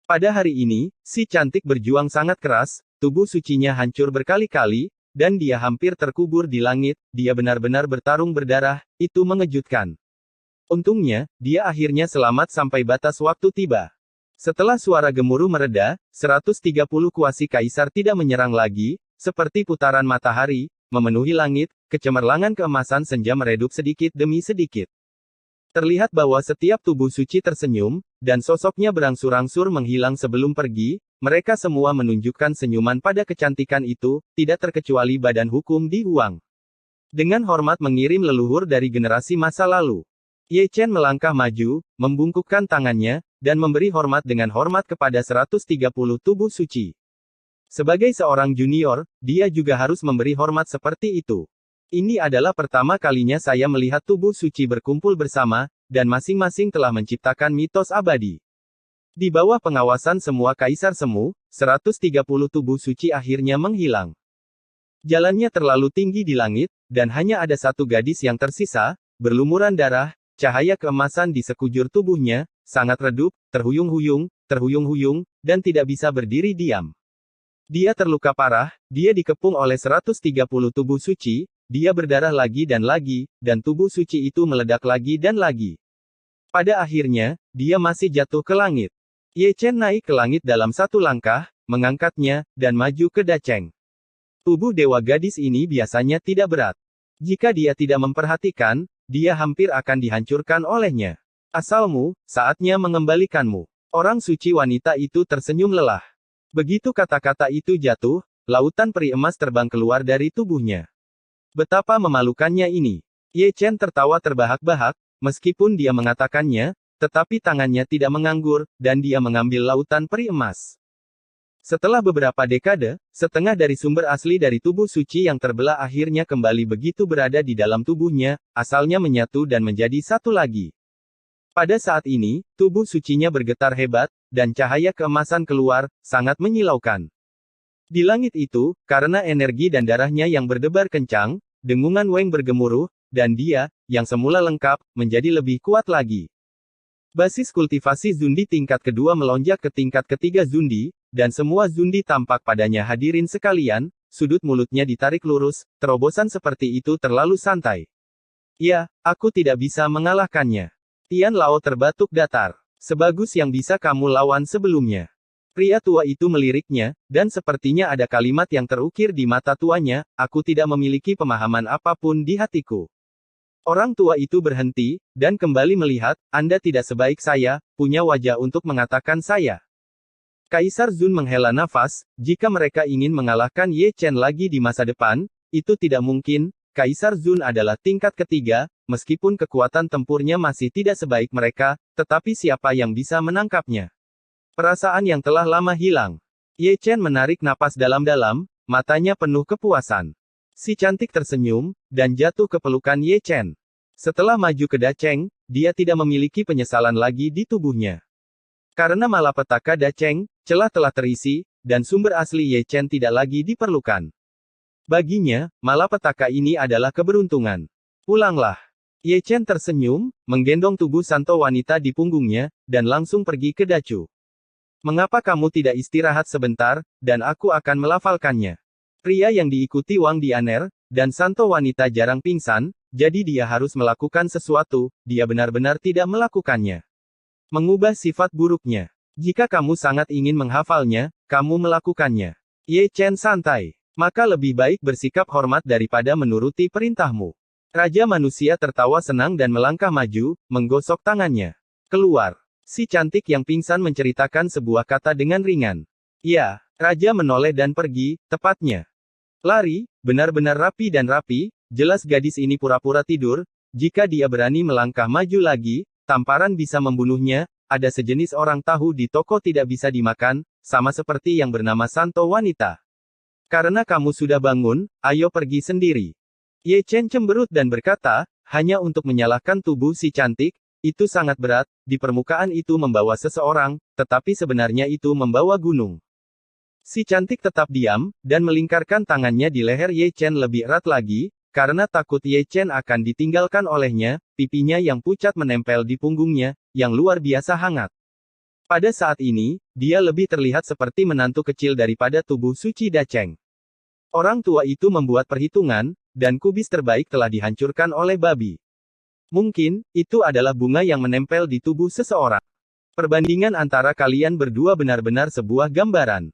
Pada hari ini, si cantik berjuang sangat keras, tubuh sucinya hancur berkali-kali, dan dia hampir terkubur di langit, dia benar-benar bertarung berdarah, itu mengejutkan. Untungnya, dia akhirnya selamat sampai batas waktu tiba. Setelah suara gemuruh mereda, 130 kuasi kaisar tidak menyerang lagi, seperti putaran matahari, memenuhi langit, kecemerlangan keemasan senja meredup sedikit demi sedikit. Terlihat bahwa setiap tubuh suci tersenyum, dan sosoknya berangsur-angsur menghilang sebelum pergi, mereka semua menunjukkan senyuman pada kecantikan itu, tidak terkecuali badan hukum Di Huang. Dengan hormat mengirim leluhur dari generasi masa lalu. Ye Chen melangkah maju, membungkukkan tangannya, dan memberi hormat dengan hormat kepada 130 tubuh suci. Sebagai seorang junior, dia juga harus memberi hormat seperti itu. Ini adalah pertama kalinya saya melihat tubuh suci berkumpul bersama, dan masing-masing telah menciptakan mitos abadi. Di bawah pengawasan semua kaisar semu, 130 tubuh suci akhirnya menghilang. Jalannya terlalu tinggi di langit, dan hanya ada satu gadis yang tersisa, berlumuran darah, cahaya keemasan di sekujur tubuhnya, sangat redup, terhuyung-huyung, dan tidak bisa berdiri diam. Dia terluka parah, dia dikepung oleh 130 tubuh suci, dia berdarah lagi, dan tubuh suci itu meledak lagi dan lagi. Pada akhirnya, dia masih jatuh ke langit. Ye Chen naik ke langit dalam satu langkah, mengangkatnya, dan maju ke Da Cheng. Tubuh dewa gadis ini biasanya tidak berat. Jika dia tidak memperhatikan, dia hampir akan dihancurkan olehnya. Asalmu, saatnya mengembalikanmu. Orang suci wanita itu tersenyum lelah. Begitu kata-kata itu jatuh, lautan peri emas terbang keluar dari tubuhnya. Betapa memalukannya ini. Ye Chen tertawa terbahak-bahak, meskipun dia mengatakannya, tetapi tangannya tidak menganggur, dan dia mengambil lautan peri emas. Setelah beberapa dekade, setengah dari sumber asli dari tubuh suci yang terbelah akhirnya kembali begitu berada di dalam tubuhnya, asalnya menyatu dan menjadi satu lagi. Pada saat ini, tubuh sucinya bergetar hebat, dan cahaya keemasan keluar, sangat menyilaukan. Di langit itu, karena energi dan darahnya yang berdebar kencang, dengungan Weng bergemuruh, dan dia, yang semula lengkap, menjadi lebih kuat lagi. Basis kultivasi Zundi tingkat kedua melonjak ke tingkat ketiga Zundi, dan semua Zundi tampak padanya. Hadirin sekalian, sudut mulutnya ditarik lurus, terobosan seperti itu terlalu santai. Ya, aku tidak bisa mengalahkannya. Tian Lao terbatuk datar. Sebagus yang bisa kamu lawan sebelumnya. Pria tua itu meliriknya, dan sepertinya ada kalimat yang terukir di mata tuanya, aku tidak memiliki pemahaman apapun di hatiku. Orang tua itu berhenti, dan kembali melihat, Anda tidak sebaik saya, punya wajah untuk mengatakan saya. Kaisar Zun menghela nafas, jika mereka ingin mengalahkan Ye Chen lagi di masa depan, itu tidak mungkin. Kaisar Zun adalah tingkat ketiga, meskipun kekuatan tempurnya masih tidak sebaik mereka, tetapi siapa yang bisa menangkapnya? Perasaan yang telah lama hilang. Ye Chen menarik napas dalam-dalam, matanya penuh kepuasan. Si cantik tersenyum, dan jatuh ke pelukan Ye Chen. Setelah maju ke Dacheng, dia tidak memiliki penyesalan lagi di tubuhnya. Karena malapetaka Dacheng, celah telah terisi, dan sumber asli Ye Chen tidak lagi diperlukan. Baginya, malapetaka ini adalah keberuntungan. Pulanglah. Ye Chen tersenyum, menggendong tubuh santo wanita di punggungnya, dan langsung pergi ke Dacu. Mengapa kamu tidak istirahat sebentar, dan aku akan melafalkannya? Pria yang diikuti Wang Dianer, dan santo wanita jarang pingsan, jadi dia harus melakukan sesuatu, dia benar-benar tidak melakukannya. Mengubah sifat buruknya. Jika kamu sangat ingin menghafalnya, kamu melakukannya. Ye Chen santai. Maka lebih baik bersikap hormat daripada menuruti perintahmu. Raja manusia tertawa senang dan melangkah maju, menggosok tangannya. Keluar. Si cantik yang pingsan menceritakan sebuah kata dengan ringan. Ya, raja menoleh dan pergi, tepatnya. Lari, benar-benar rapi dan rapi, jelas gadis ini pura-pura tidur, jika dia berani melangkah maju lagi, tamparan bisa membunuhnya, ada sejenis orang tahu di toko tidak bisa dimakan, sama seperti yang bernama santo wanita. Karena kamu sudah bangun, ayo pergi sendiri. Ye Chen cemberut dan berkata, hanya untuk menyalahkan tubuh si cantik, itu sangat berat, di permukaan itu membawa seseorang, tetapi sebenarnya itu membawa gunung. Si cantik tetap diam, dan melingkarkan tangannya di leher Ye Chen lebih erat lagi, karena takut Ye Chen akan ditinggalkan olehnya, pipinya yang pucat menempel di punggungnya, yang luar biasa hangat. Pada saat ini, dia lebih terlihat seperti menantu kecil daripada tubuh suci Dacheng. Orang tua itu membuat perhitungan, dan kubis terbaik telah dihancurkan oleh babi. Mungkin, itu adalah bunga yang menempel di tubuh seseorang. Perbandingan antara kalian berdua benar-benar sebuah gambaran.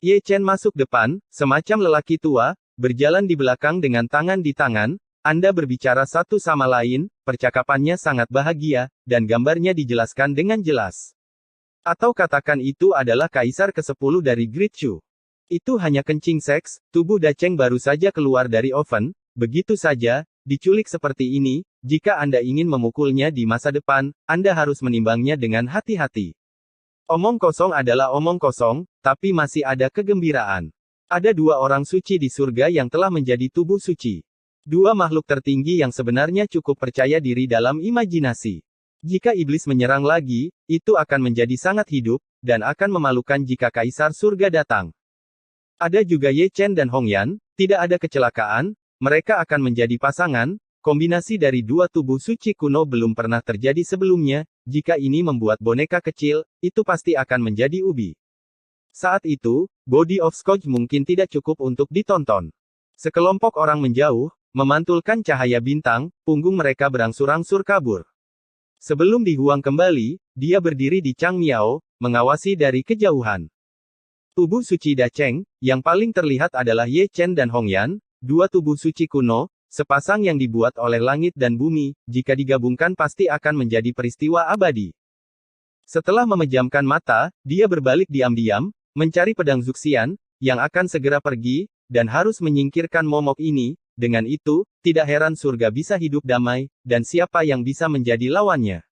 Ye Chen masuk depan, semacam lelaki tua, berjalan di belakang dengan tangan di tangan, Anda berbicara satu sama lain, percakapannya sangat bahagia, dan gambarnya dijelaskan dengan jelas. Atau katakan itu adalah kaisar ke-10 dari Great Chu. Itu hanya kencing seks, tubuh Dacheng baru saja keluar dari oven, begitu saja, diculik seperti ini, jika Anda ingin memukulnya di masa depan, Anda harus menimbangnya dengan hati-hati. Omong kosong adalah omong kosong, tapi masih ada kegembiraan. Ada dua orang suci di surga yang telah menjadi tubuh suci. Dua makhluk tertinggi yang sebenarnya cukup percaya diri dalam imajinasi. Jika iblis menyerang lagi, itu akan menjadi sangat hidup, dan akan memalukan jika kaisar surga datang. Ada juga Ye Chen dan Hong Yan, tidak ada kecelakaan, mereka akan menjadi pasangan, kombinasi dari dua tubuh suci kuno belum pernah terjadi sebelumnya, jika ini membuat boneka kecil, itu pasti akan menjadi ubi. Saat itu, Body of Scotch mungkin tidak cukup untuk ditonton. Sekelompok orang menjauh, memantulkan cahaya bintang, punggung mereka berangsur-angsur kabur. Sebelum dihuang kembali, dia berdiri di Chang Miao, mengawasi dari kejauhan. Tubuh suci Dacheng, yang paling terlihat adalah Ye Chen dan Hong Yan, dua tubuh suci kuno, sepasang yang dibuat oleh langit dan bumi, jika digabungkan pasti akan menjadi peristiwa abadi. Setelah memejamkan mata, dia berbalik diam-diam, mencari pedang Zuxian, yang akan segera pergi, dan harus menyingkirkan momok ini. Dengan itu, tidak heran surga bisa hidup damai, dan siapa yang bisa menjadi lawannya.